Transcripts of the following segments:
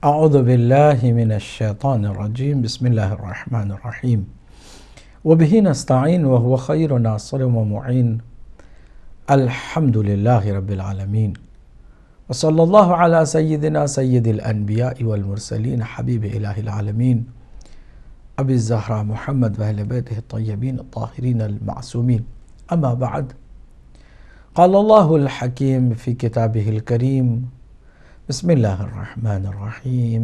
اعوذ باللہ من الشیطان الرجیم بسم اللہ الرحمن الرحیم وبہ نستعین وہو خیر ناصر ومعین الحمد للہ رب العالمین وصلی اللہ علی سیدنا سید الانبیاء والمرسلین حبیب الہ العالمین ابی الزہرا محمد واہل بیتہ الطیبین الطاہرین المعصومین اما بعد قال اللہ الحکیم فی کتابہ الکریم بسم اللہ الرحمن الرحیم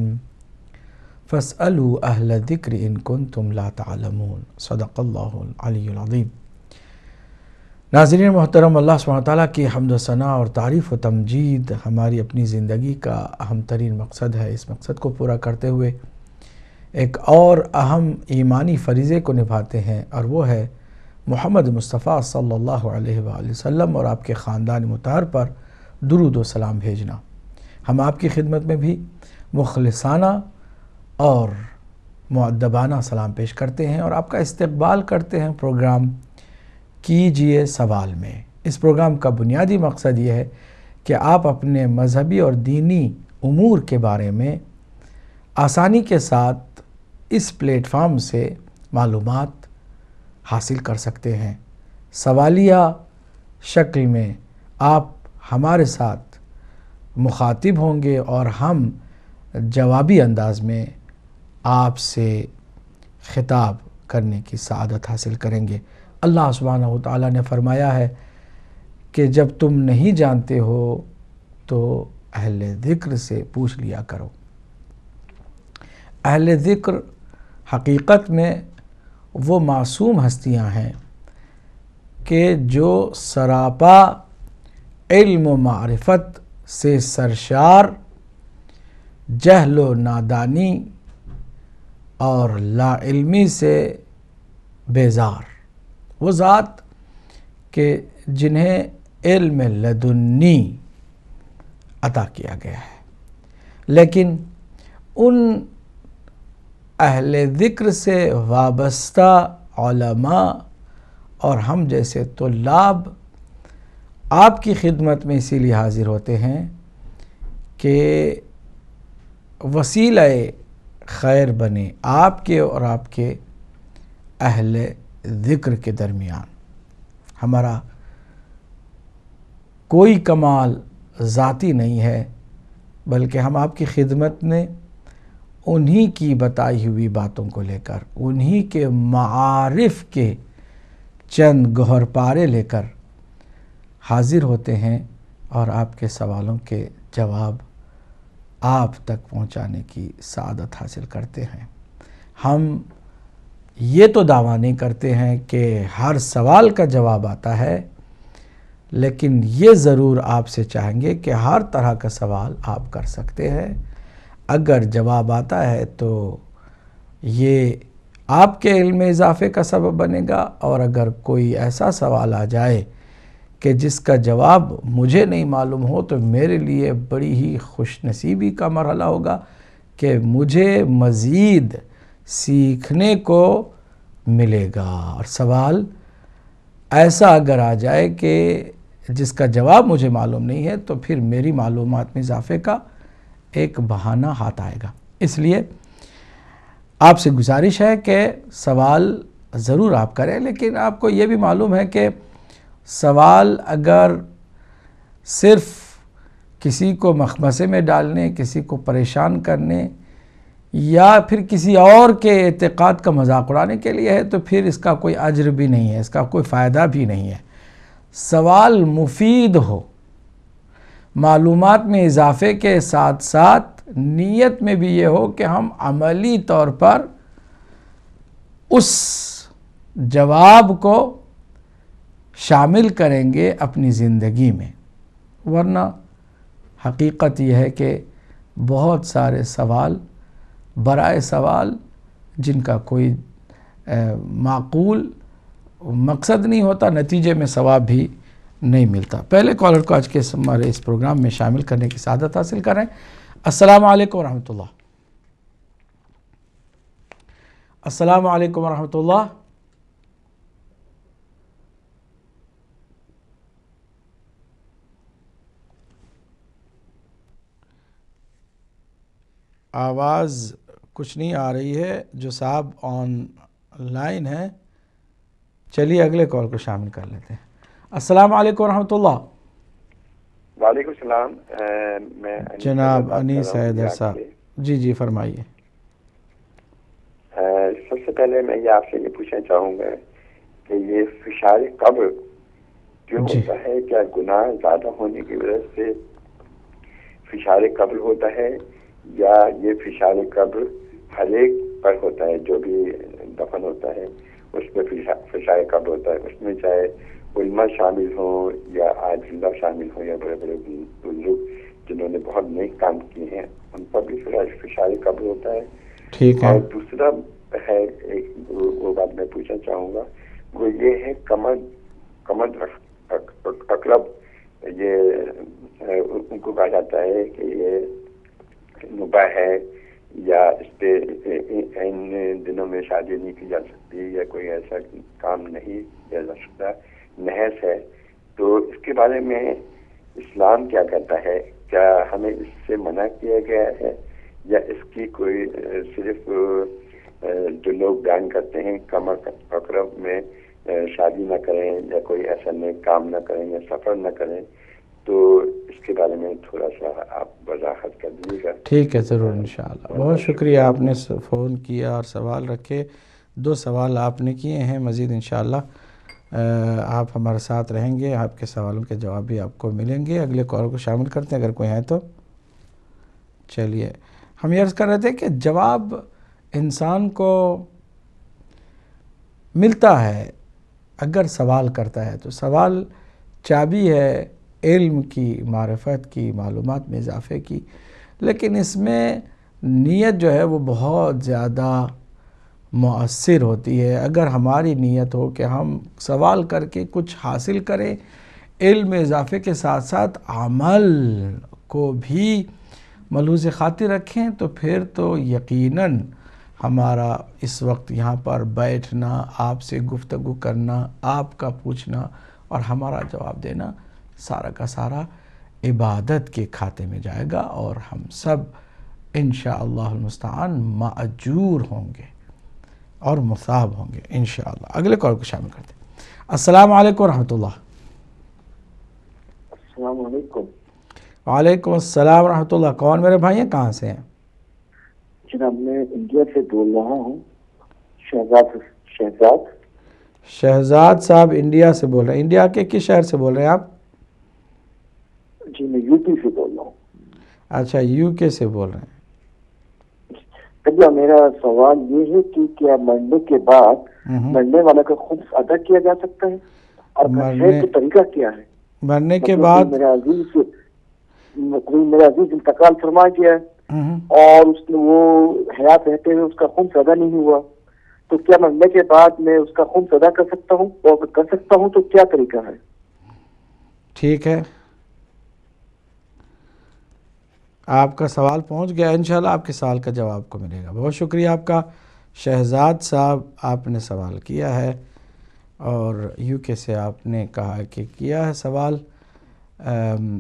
فاسألوا اہل الذکر ان کنتم لا تعلمون صدق اللہ العلی العظیم۔ ناظرین محترم، اللہ سبحانہ وتعالیٰ کی حمد و ثنا اور تعریف و تمجید ہماری اپنی زندگی کا اہم ترین مقصد ہے۔ اس مقصد کو پورا کرتے ہوئے ایک اور اہم ایمانی فریضے کو نبھاتے ہیں، اور وہ ہے محمد مصطفیٰ صلی اللہ علیہ وآلہ وسلم اور آپ کے خاندان مطہر پر درود و سلام بھیجنا۔ ہم آپ کی خدمت میں بھی مخلصانہ اور مؤدبانہ سلام پیش کرتے ہیں اور آپ کا استقبال کرتے ہیں پروگرام کیجئے سوال میں۔ اس پروگرام کا بنیادی مقصد یہ ہے کہ آپ اپنے مذہبی اور دینی امور کے بارے میں آسانی کے ساتھ اس پلیٹ فارم سے معلومات حاصل کر سکتے ہیں۔ سوالیہ شکل میں آپ ہمارے ساتھ مخاطب ہوں گے اور ہم جوابی انداز میں آپ سے خطاب کرنے کی سعادت حاصل کریں گے۔ اللہ سبحانہ وتعالیٰ نے فرمایا ہے کہ جب تم نہیں جانتے ہو تو اہل ذکر سے پوچھ لیا کرو۔ اہل ذکر حقیقت میں وہ معصوم ہستیاں ہیں کہ جو سراپا علم و معرفت سے سرشار، جہل و نادانی اور لا علمی سے بیزار، وہ ذات کہ جنہیں علم لدنی عطا کیا گیا ہے، لیکن ان اہل ذکر سے وابستہ علماء اور ہم جیسے طلاب آپ کی خدمت میں اسی لیے حاضر ہوتے ہیں کہ وسیلہ خیر بنے آپ کے اور آپ کے اہل ذکر کے درمیان۔ ہمارا کوئی کمال ذاتی نہیں ہے، بلکہ ہم آپ کی خدمت میں انہی کی بتائی ہوئی باتوں کو لے کر، انہی کے معارف کے چند گوہر پارے لے کر حاضر ہوتے ہیں اور آپ کے سوالوں کے جواب آپ تک پہنچانے کی سعادت حاصل کرتے ہیں۔ ہم یہ تو دعویٰ نہیں کرتے ہیں کہ ہر سوال کا جواب آتا ہے، لیکن یہ ضرور آپ سے چاہیں گے کہ ہر طرح کا سوال آپ کر سکتے ہیں۔ اگر جواب آتا ہے تو یہ آپ کے علم میں اضافے کا سبب بنے گا، اور اگر کوئی ایسا سوال آ جائے کہ جس کا جواب مجھے نہیں معلوم ہو تو میرے لیے بڑی ہی خوش نصیبی کا مرحلہ ہوگا کہ مجھے مزید سیکھنے کو ملے گا۔ اور سوال ایسا اگر آ جائے کہ جس کا جواب مجھے معلوم نہیں ہے تو پھر میری معلومات میں اضافے کا ایک بہانہ ہاتھ آئے گا۔ اس لیے آپ سے گزارش ہے کہ سوال ضرور آپ کریں، لیکن آپ کو یہ بھی معلوم ہے کہ سوال اگر صرف کسی کو مخمصے میں ڈالنے، کسی کو پریشان کرنے یا پھر کسی اور کے اعتقاد کا مذاق اڑانے کے لیے ہے تو پھر اس کا کوئی اجر بھی نہیں ہے، اس کا کوئی فائدہ بھی نہیں ہے۔ سوال مفید ہو، معلومات میں اضافے کے ساتھ ساتھ نیت میں بھی یہ ہو کہ ہم عملی طور پر اس جواب کو شامل کریں گے اپنی زندگی میں، ورنہ حقیقت یہ ہے کہ بہت سارے سوال برائے سوال جن کا کوئی معقول مقصد نہیں ہوتا، نتیجے میں ثواب بھی نہیں ملتا۔ پہلے کالر کو آج کے ہمارے اس پروگرام میں شامل کرنے کی سعادت حاصل کریں۔ السلام علیکم ورحمۃ اللہ۔ السلام علیکم ورحمۃ اللہ۔ آواز کچھ نہیں آ رہی ہے. جو صاحب آن لائن ہے، چلیے اگلے کال کو شامل کر لیتے ہیں. السلام علیکم ورحمۃ اللہ. وعلیکم السلام. میں جناب انیس حیدر صاحب، جی فرمائیے. سب سے پہلے میں یہ آپ سے یہ پوچھنا چاہوں گا کہ یہ فشار قبر جو ہوتا ہے، کیا گناہ زیادہ ہونے کی وجہ سے فشار قبر ہوتا ہے، یا یہ فشار قبر ہر ایک پر ہوتا ہے جو بھی دفن ہوتا ہے اس میں فشار قبر ہوتا ہے؟ اس میں چاہے علماء شامل ہوں یا عاجزہ شامل ہوں یا بڑے بڑے بزرگ جنہوں نے بہت نیک کام کیے ہیں، ان پر بھی فشار قبر ہوتا ہے. ٹھیک ہے. اور دوسرا ہے وہ بات میں پوچھنا چاہوں گا، وہ یہ ہے کمد اقرب، یہ ان کو کہا جاتا ہے کہ یہ مباح ہے یا اس پہ ان دنوں میں شادی نہیں کی جا سکتی یا کوئی ایسا کام نہیں کیا جا سکتا، نحس ہے. تو اس کے بارے میں اسلام کیا کہتا ہے؟ کیا ہمیں اس سے منع کیا گیا ہے یا اس کی کوئی صرف جو لوگ بیان کرتے ہیں کم اقرب میں شادی نہ کریں یا کوئی ایسا نیک کام نہ کریں یا سفر نہ کریں، تو اس کے بارے میں تھوڑا سا آپ وضاحت کر دیجیے گا. ٹھیک ہے، ضرور انشاءاللہ. بہت شکریہ آپ نے فون کیا اور سوال رکھے. 2 سوال آپ نے کیے ہیں، مزید انشاءاللہ آپ ہمارے ساتھ رہیں گے، آپ کے سوالوں کے جواب بھی آپ کو ملیں گے. اگلے کال کو شامل کرتے ہیں اگر کوئی ہے تو. چلیے، ہم یہ عرض کر رہے تھے کہ جواب انسان کو ملتا ہے اگر سوال کرتا ہے. تو سوال چابی ہے علم کی، معرفت کی، معلومات میں اضافے کی. لیکن اس میں نیت جو ہے وہ بہت زیادہ مؤثر ہوتی ہے. اگر ہماری نیت ہو کہ ہم سوال کر کے کچھ حاصل کریں، علم میں اضافے کے ساتھ ساتھ عمل کو بھی ملحوظ خاطر رکھیں، تو پھر تو یقیناً ہمارا اس وقت یہاں پر بیٹھنا، آپ سے گفتگو کرنا، آپ کا پوچھنا اور ہمارا جواب دینا سارا کا سارا عبادت کے کھاتے میں جائے گا، اور ہم سب انشاءاللہ المستعان ماجور ہوں گے اور مثاب ہوں گے انشاءاللہ. اگلے کال کو شامل کرتے ہیں. السلام علیکم ورحمۃ اللہ. السلام علیکم. وعلیکم السلام ورحمۃ اللہ. کون میرے بھائی ہیں، کہاں سے ہیں؟ جناب میں انڈیا سے بول رہا ہوں، شہزاد. شہزاد صاحب انڈیا سے بول رہے ہیں. انڈیا کے کس شہر سے بول رہے ہیں آپ؟ جی میں یو پی سے بول رہا ہوں. اچھا، یو کے سے بول رہے ہیں. طبعا میرا سوال یہ ہے کہ کیا مرنے کے بعد مرنے والا کا خمس ادا کیا جا سکتا ہے، اور ہے تو طریقہ کیا ہے؟ مرنے کے بعد میرا عزیز انتقال فرما گیا اور اس نے وہ حیات رہتے ہوئے اس کا خمس ادا نہیں ہوا، تو کیا مرنے کے بعد میں اس کا خمس ادا کر سکتا ہوں؟ اور اگر کر سکتا ہوں تو کیا طریقہ ہے؟ ٹھیک ہے، آپ کا سوال پہنچ گیا. انشاءاللہ آپ کے سوال کا جواب کو ملے گا. بہت شکریہ آپ کا شہزاد صاحب، آپ نے سوال کیا ہے اور یو کے سے آپ نے کہا کہ کیا ہے سوال.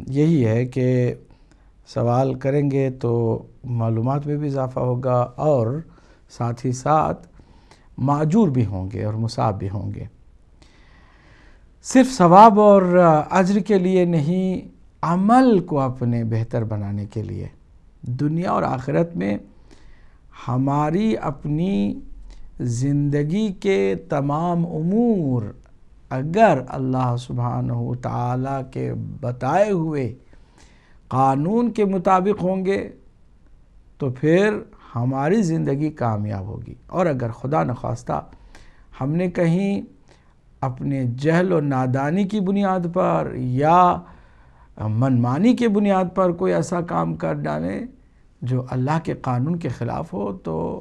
یہی ہے کہ سوال کریں گے تو معلومات میں بھی اضافہ ہوگا اور ساتھ ہی ساتھ ماجور بھی ہوں گے اور مثاب بھی ہوں گے. صرف ثواب اور اجر کے لیے نہیں، عمل کو اپنے بہتر بنانے کے لیے دنیا اور آخرت میں ہماری اپنی زندگی کے تمام امور اگر اللہ سبحانہ و تعالیٰ کے بتائے ہوئے قانون کے مطابق ہوں گے تو پھر ہماری زندگی کامیاب ہوگی. اور اگر خدا نخواستہ ہم نے کہیں اپنے جہل و نادانی کی بنیاد پر یا منمانی کے بنیاد پر کوئی ایسا کام کر ڈالیں جو اللہ کے قانون کے خلاف ہو، تو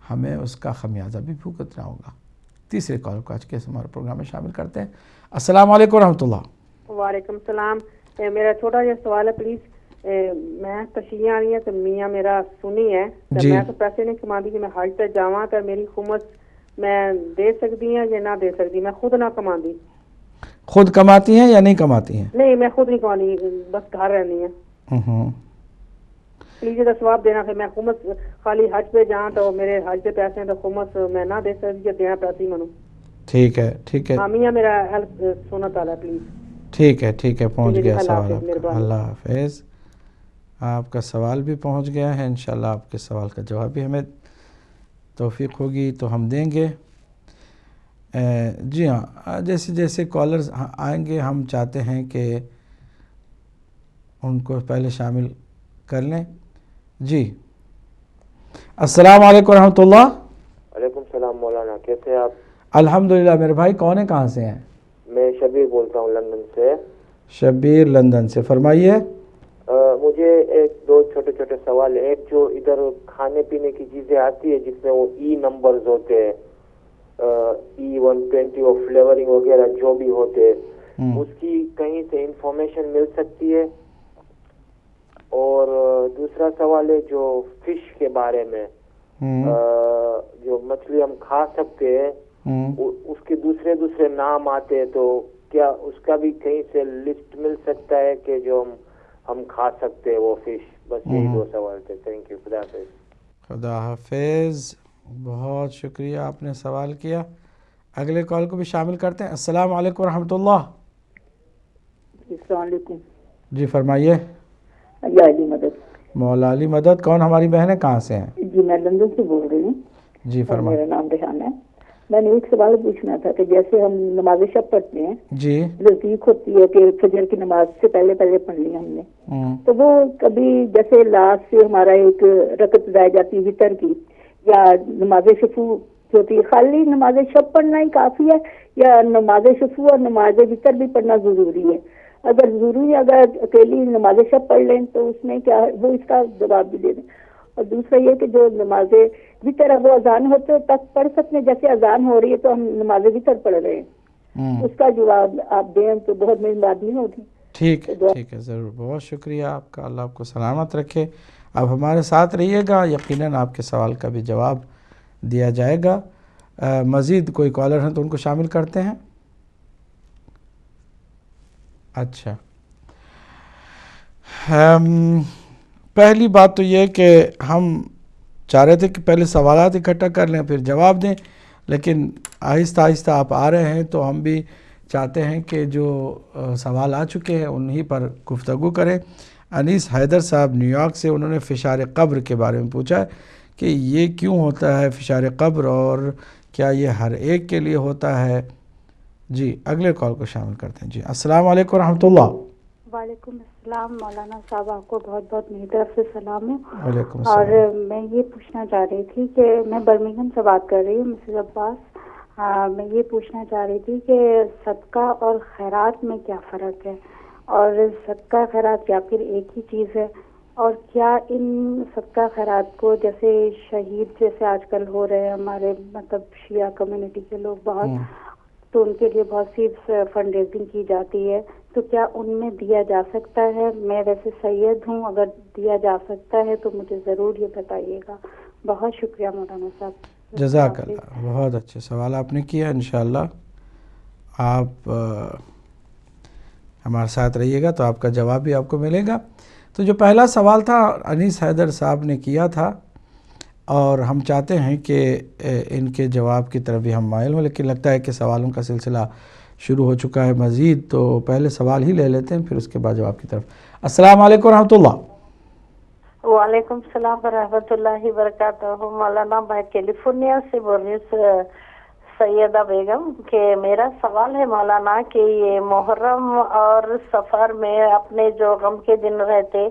ہمیں اس کا خمیازہ بھی بھگتنا ہوگا. تیسرے کال کو آج کے ہمارے پروگرام میں شامل کرتے ہیں. السلام علیکم ورحمۃ اللہ. وعلیکم السلام. میرا چھوٹا جا سوال ہے پلیز. میں تشریح آ رہی ہے تو میاں میرا سنی ہے تو میں تو پیسے نہیں کماتی کہ میں حج تے جاواں تو میری خمس میں دے سکتی ہوں یا نہ دے سکتی؟ میں خود نہ کماتی. خود کماتی ہیں یا نہیں کماتی ہیں؟ نہیں، میں خود نہیں کماتی، بس گھر رہنی ہے. پلیز یہ ثواب دینا کہ میں خمس خالی حج پہ جاؤں تو میرے حج پہ پیسے ہیں تو خمس میں نہ دے سکتی دینا پیسے منو. ٹھیک ہے ٹھیک ہے حامیہ میرا ہیلپ سونا تعالیٰ پلیز. ٹھیک ہے پہنچ گیا سوال آپ کا. مہربانی. اللہ حافظ. آپ کا سوال بھی پہنچ گیا ہے. انشاءاللہ آپ کے سوال کا جواب بھی ہمیں توفیق ہوگی تو ہم دیں گے. جی ہاں جیسے جیسے کالرز آئیں گے ہم چاہتے ہیں کہ ان کو پہلے شامل کر لیں. جی السلام علیکم ورحمۃ اللہ. وعلیکم السلام مولانا، کیسے ہیں آپ؟ الحمدللہ. میرے بھائی کون ہے، کہاں سے ہیں؟ میں شبیر بولتا ہوں لندن سے. شبیر لندن سے، فرمائیے. مجھے ایک دو چھوٹے چھوٹے سوال. ایک جو ادھر کھانے پینے کی چیزیں آتی ہے جس میں وہ ای نمبرز ہوتے ہیں، E120 اور فلیورنگ وغیرہ جو بھی ہوتے ہیں، اس کی کہیں سے انفارمیشن مل سکتی ہے؟ اور دوسرا سوال ہے جو فش کے بارے میں، جو مچھلی ہم کھا سکتے ہیں اس کے دوسرے نام آتے ہیں، تو کیا اس کا بھی کہیں سے لسٹ مل سکتا ہے کہ جو ہم کھا سکتے ہیں وہ فش؟ بس یہی دو سوال تھے. Thank you. خدا حافظ. خدا حافظ. بہت شکریہ آپ نے سوال کیا. اگلے کال کو بھی شامل کرتے ہیں. السلام علیکم ورحمۃ اللہ. السلام علیکم. جی فرمائیے. علی مدد. مولا علی مدد. کون ہماری بہنیں، کہاں سے ہیں؟ جی میں لندن سے بول رہی ہوں. جی فرمائیے. میرا نام ریحان ہے. میں نے ایک سوال پوچھنا تھا کہ جیسے ہم نماز شب پڑھتے ہیں، جی نزدیک ہوتی ہے کہ فجر کی نماز سے پہلے پڑھ لی ہم نے، تو وہ کبھی جیسے لاسٹ سے ہمارا ایک رکعت رہ جاتی ہے وتر کی، یا نماز شفو ہوتی ہے، خالی نماز شب پڑھنا ہی کافی ہے یا نماز شفو اور نماز وتر بھی پڑھنا ضروری ہے؟ اگر ضروری اگر اکیلی نماز شب پڑھ لیں تو اس میں کیا ہے، وہ اس کا جواب بھی دے دیں. اور دوسرا یہ کہ جو نماز وتر ہے وہ اذان ہوتے تک پڑھ سکتے ہیں، جیسے اذان ہو رہی ہے تو ہم نماز وتر پڑھ رہے ہیں، اس کا جواب آپ دیں تو بہت مہربانی ہوگی. ٹھیک ہے ضرور. بہت شکریہ آپ کا. اللہ آپ کو سلامت رکھے. آپ ہمارے ساتھ رہیے گا، یقیناً آپ کے سوال کا بھی جواب دیا جائے گا. مزید کوئی کالر ہیں تو ان کو شامل کرتے ہیں. اچھا، پہلی بات تو یہ کہ ہم چاہ رہے تھے کہ پہلے سوالات اکٹھا کر لیں پھر جواب دیں، لیکن آہستہ آہستہ آپ آ رہے ہیں تو ہم بھی چاہتے ہیں کہ جو سوال آ چکے ہیں انہی پر گفتگو کریں. انیس حیدر صاحب نیو یارک سے، انہوں نے فشار قبر کے بارے میں پوچھا ہے کہ یہ کیوں ہوتا ہے فشار قبر، اور کیا یہ ہر ایک کے لیے ہوتا ہے. جی اگلے کال کو شامل کرتے ہیں. جی السلام علیکم ورحمۃ اللہ. وعلیکم السلام مولانا صاحب، آپ کو بہت بہت میری طرف سے سلام ہے. وعلیکم السلام. اور میں یہ پوچھنا چاہ رہی تھی کہ میں برمنگھم سے بات کر رہی ہوں، مسز عباس. میں یہ پوچھنا چاہ رہی تھی کہ صدقہ اور خیرات میں کیا فرق ہے، اور صدقہ خیرات یا پھر ایک ہی چیز ہے، اور کیا ان صدقہ خیرات کو جیسے شہید جیسے آج کل ہو رہے ہیں ہمارے مطلب شیعہ کمیونٹی کے لوگ بہت، تو ان کے لیے بہت سی فنڈ ریزنگ کی جاتی ہے، تو کیا ان میں دیا جا سکتا ہے؟ میں ویسے سید ہوں، اگر دیا جا سکتا ہے تو مجھے ضرور یہ بتائیے گا. بہت شکریہ مولانا صاحب. جزاک اللہ. بہت اچھے سوال آپ نے کیا. انشاءاللہ آپ ہمارے ساتھ رہیے گا تو آپ کا جواب بھی آپ کو ملے گا. تو جو پہلا سوال تھا انیس حیدر صاحب نے کیا تھا، اور ہم چاہتے ہیں کہ ان کے جواب کی طرف بھی ہم مائل ہوں، لیکن لگتا ہے کہ سوالوں کا سلسلہ شروع ہو چکا ہے مزید، تو پہلے سوال ہی لے لیتے ہیں پھر اس کے بعد جواب کی طرف. السلام علیکم ورحمۃ اللہ. وعلیکم السلام ورحمۃ اللہ وبرکاتہ. مولانا میں کیلیفورنیا سے بول رہی ہوں، سیدہ بیگم. کہ میرا سوال ہے مولانا کہ یہ محرم اور سفر میں اپنے جو غم کے دن رہتے،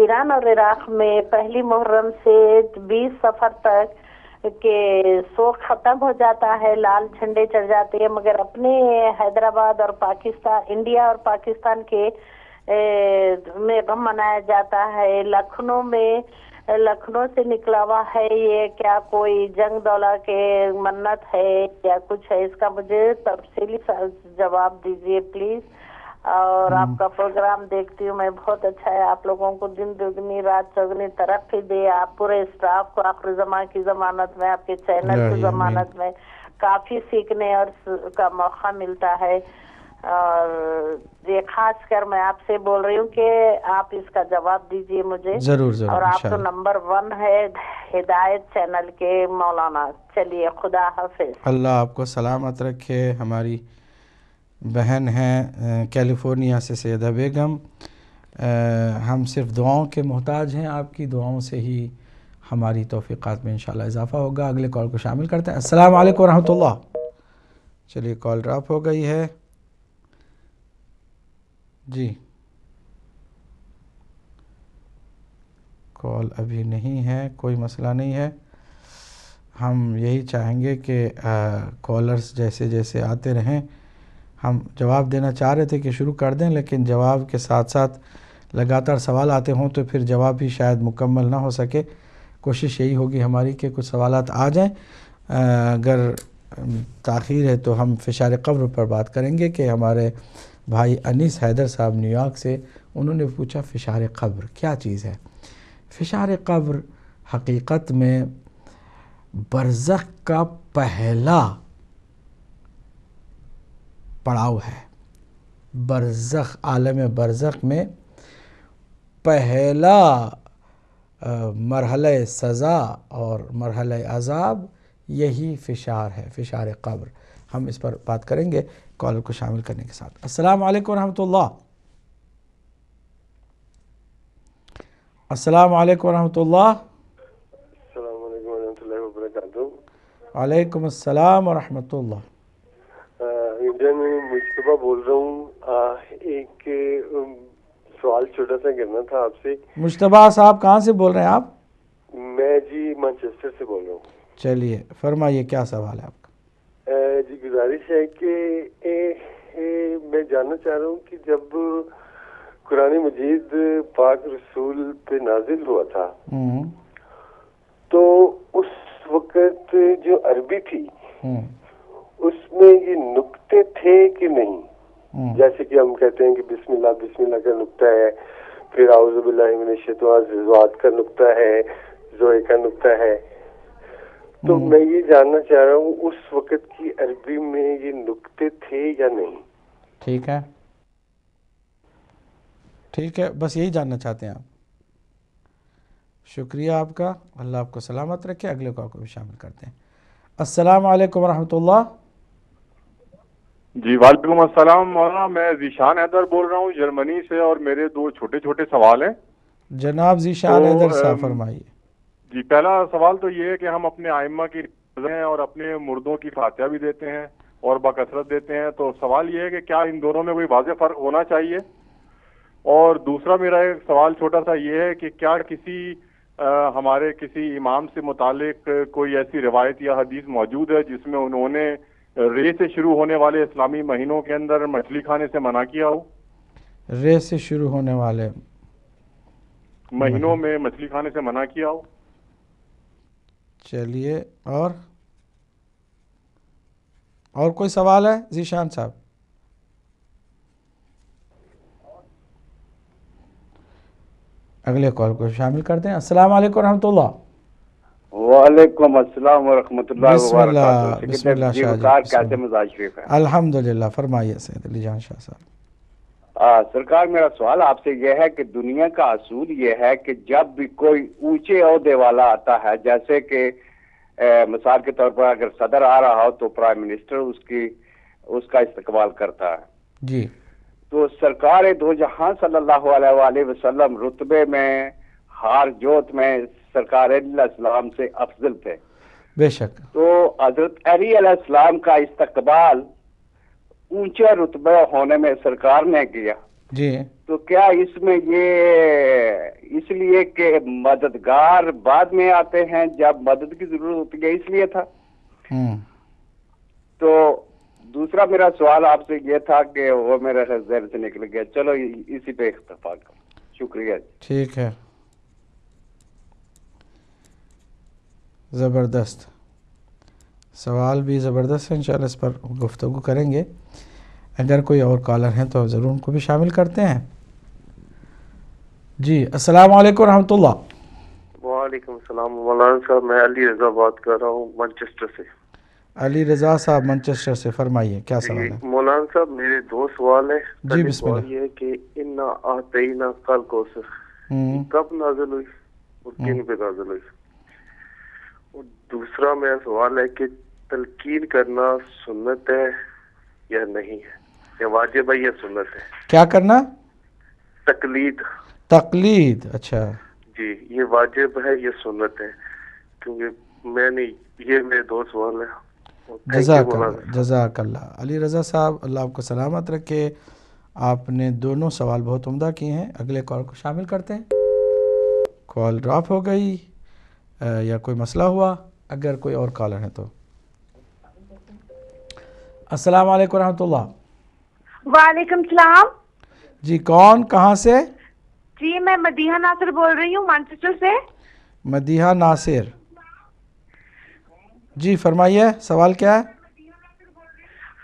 ایران اور عراق میں پہلی محرم سے 20 سفر تک کہ سوگ ختم ہو جاتا ہے، لال جھنڈے چڑھ جاتے ہیں، مگر اپنے حیدرآباد اور پاکستان، انڈیا اور پاکستان کے میں غم منایا جاتا ہے. لکھنؤ سے نکلا ہوا ہے، یہ کیا کوئی جنگ دولہ کے منت ہے یا کچھ ہے؟ اس کا مجھے تفصیلی جواب دیجیے پلیز. اور آپ کا پروگرام دیکھتی ہوں میں، بہت اچھا ہے. آپ لوگوں کو دن دگنی رات چوگنی ترقی دے. آپ پورے اسٹاف کو آخر زمان کی ضمانت میں، آپ کے چینل کی ضمانت میں کافی سیکھنے اور کا موقع ملتا ہے. اور یہ خاص کر میں آپ سے بول رہی ہوں کہ آپ اس کا جواب دیجیے مجھے. ضرور ضرور اور آپ تو نمبر 1 ہے ہدایت چینل کے مولانا. چلیے خدا حافظ. اللہ آپ کو سلامت رکھے. ہماری بہن ہیں کیلیفورنیا سے سیدہ بیگم. ہم صرف دعاؤں کے محتاج ہیں. آپ کی دعاؤں سے ہی ہماری توفیقات میں انشاءاللہ اضافہ ہوگا. اگلے کال کو شامل کرتے ہیں. السلام علیکم ورحمۃ اللہ. چلیے کال ڈراپ ہو گئی ہے. جی کال ابھی نہیں ہے، کوئی مسئلہ نہیں ہے. ہم یہی چاہیں گے کہ کالرز جیسے جیسے آتے رہیں. ہم جواب دینا چاہ رہے تھے کہ شروع کر دیں، لیکن جواب کے ساتھ ساتھ لگاتار سوال آتے ہوں تو پھر جواب بھی شاید مکمل نہ ہو سکے. کوشش یہی ہوگی ہماری کہ کچھ سوالات آ جائیں. اگر تاخیر ہے تو ہم فشار قبر پر بات کریں گے کہ ہمارے بھائی انیس حیدر صاحب نیو یارک سے، انہوں نے پوچھا فشار قبر کیا چیز ہے. فشار قبر حقیقت میں برزخ کا پہلا پڑاؤ ہے. برزخ، عالم برزخ میں پہلا مرحلہ سزا اور مرحلہ عذاب یہی فشار ہے، فشار قبر. ہم اس پر بات کریں گے کالر کو شامل کرنے کے ساتھ. السلام علیکم ورحمۃ اللہ. السلام علیکم ورحمۃ اللہ. السلام علیکم ورحمۃ اللہ وبرکاتہ. وعلیکم السلام ورحمۃ اللہ. انڈیا میں مجتبہ بول رہا ہوں. ایک سوال چھوٹا سا کرنا تھا آپ سے. مجتبہ صاحب کہاں سے بول رہے ہیں آپ؟ میں جی مانچسٹر سے بول رہا ہوں. چلیے فرمائیے کیا سوال ہے آپ کا؟ جی گزارش ہے کہ میں جاننا چاہ رہا ہوں کہ جب قرآن مجید پاک رسول پہ نازل ہوا تھا تو اس وقت جو عربی تھی اس میں یہ نقطے تھے کہ نہیں؟ جیسے کہ ہم کہتے ہیں کہ بسم اللہ کا نقطہ ہے، پھر اعوذ باللہ من الشیطان الرجیم کا نقطہ ہے، زوئے کا نقطہ ہے. تو میں یہ جاننا چاہ رہا ہوں اس وقت کی عربی میں یہ نقطے تھے یا نہیں؟ ٹھیک ہے ٹھیک ہے، بس یہی جاننا چاہتے ہیں آپ. شکریہ آپ کا، اللہ آپ کو سلامت رکھے. اگلے کال کو بھی شامل کرتے ہیں. السلام علیکم ورحمۃ اللہ. جی وعلیکم السلام مولانا. میں ذیشان حیدر بول رہا ہوں جرمنی سے، اور میرے 2 چھوٹے چھوٹے سوال ہیں. جناب ذیشان حیدر صاحب فرمائیے. جی پہلا سوال تو یہ ہے کہ ہم اپنے ائمہ کی ہیں اور اپنے مردوں کی فاتحہ بھی دیتے ہیں اور بکثرت دیتے ہیں. تو سوال یہ ہے کہ کیا ان دونوں میں کوئی واضح فرق ہونا چاہیے؟ اور دوسرا میرا ایک سوال چھوٹا سا یہ ہے کہ کیا ہمارے کسی امام سے متعلق کوئی ایسی روایت یا حدیث موجود ہے جس میں انہوں نے رے سے شروع ہونے والے اسلامی مہینوں کے اندر مچھلی کھانے سے منع کیا ہو؟ رے سے شروع ہونے والے مہینوں میں مچھلی کھانے سے منع کیا ہو. چلیے اور کوئی سوال ہے ذیشان صاحب؟ اگلے کال کو شامل کرتے ہیں. السلام علیکم ورحمۃ اللہ. وعلیکم السلام ورحمۃ اللہ بسم وبرکاتہ. بسم اللہ شاہ جی. کیسے مزاج شریف ہے؟ الحمدللہ. فرمائیے سید علی جان شاہ صاحب. سرکار میرا سوال آپ سے یہ ہے کہ دنیا کا اصول یہ ہے کہ جب بھی کوئی اونچے عہدے والا آتا ہے، جیسے کہ مثال کے طور پر اگر صدر آ رہا ہو تو پرائم منسٹر اس کا استقبال کرتا ہے. جی تو سرکار دو جہاں صلی اللہ علیہ وآلہ وسلم رتبے میں ہار جوت میں سرکار علیہ السلام سے افضل تھے. بے شک. تو حضرت علی علیہ السلام کا استقبال اونچا رتبہ ہونے میں سرکار نے کیا. جی تو کیا اس میں یہ اس لیے کہ مددگار بعد میں آتے ہیں جب مدد کی ضرورت ہوتی ہے اس لیے تھا؟ تو دوسرا میرا سوال آپ سے یہ تھا کہ وہ میرے ذہن سے نکل گیا. چلو اسی پہ اتفاق کرو. شکریہ. ٹھیک ہے. زبردست سوال بھی زبردست ہے. انشاءاللہ اس پر گفتگو کریں گے. اگر کوئی اور کالر ہیں تو ضرور ان کو بھی شامل کرتے ہیں. جی السلام علیکم ورحمۃ اللہ. وعلیکم السلام مولانا صاحب. میں علی رضا بات کر رہا ہوں مانچسٹر سے. علی رضا صاحب منچسٹر سے، فرمائیے کیا سوال ہے؟ مولانا صاحب میرے دو سوال ہیں. جی بسم اللہ. یہ ہے کہ انا اعطینا کل کوثر کب نازل ہوئی اور کن پہ نازل ہوئی؟ اور دوسرا میرا سوال ہے کہ تلقین کرنا سنت ہے یا نہیں ہے، یا واجب ہے یا سنت ہے؟ کیا کرنا؟ تقلید. تقلید. اچھا جی یہ واجب ہے یا سنت ہے؟ کیونکہ میں نہیں، یہ میرے دو سوال ہیں. جزاک اللہ جزاک اللہ. علی رضا صاحب اللہ آپ کو سلامت رکھے، آپ نے دونوں سوال بہت عمدہ کیے ہیں. اگلے کال کو شامل کرتے ہیں. کال ڈراپ ہو گئی یا کوئی مسئلہ ہوا؟ اگر کوئی اور کالر ہے تو. السلام علیکم ورحمۃ اللہ. وعلیکم السلام. جی کون، کہاں سے؟ جی میں مدیحہ ناصر بول رہی ہوں مانچسٹر سے. مدیحہ ناصر، جی فرمائیے سوال کیا ہے؟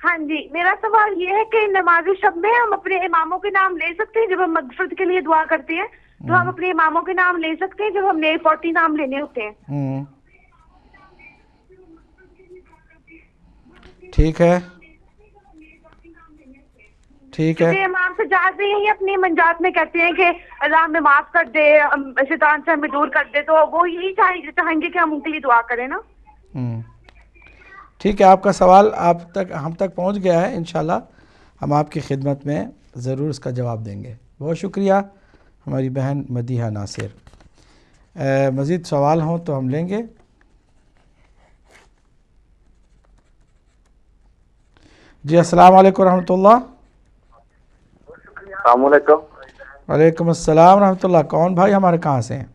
ہاں جی میرا سوال یہ ہے کہ نماز شب میں ہم اپنے اماموں کے نام لے سکتے ہیں؟ جب ہم مغفرت کے لیے دعا کرتے ہیں تو ہم اپنے اماموں کے نام لے سکتے ہیں جب ہم نئے 40 نام لینے ہوتے ہیں؟ ٹھیک ہے ٹھیک ہے. امام سے جاتے ہیں اپنی منجات میں کہتے ہیں کہ اللہ ہمیں معاف کر دے، شیطان سے ہمیں دور کر دے، تو وہ یہی چاہیں گے کہ ہم ان کے لیے دعا کریں نا؟ ٹھیک ہے، آپ کا سوال ہم تک پہنچ گیا ہے. انشاءاللہ ہم آپ کی خدمت میں ضرور اس کا جواب دیں گے. بہت شکریہ ہماری بہن مدیحہ ناصر. مزید سوال ہوں تو ہم لیں گے. جی السلام علیکم ورحمۃ اللہ. السلام علیکم. وعلیکم السلام ورحمۃ اللہ. کون بھائی ہمارے کہاں سے ہیں؟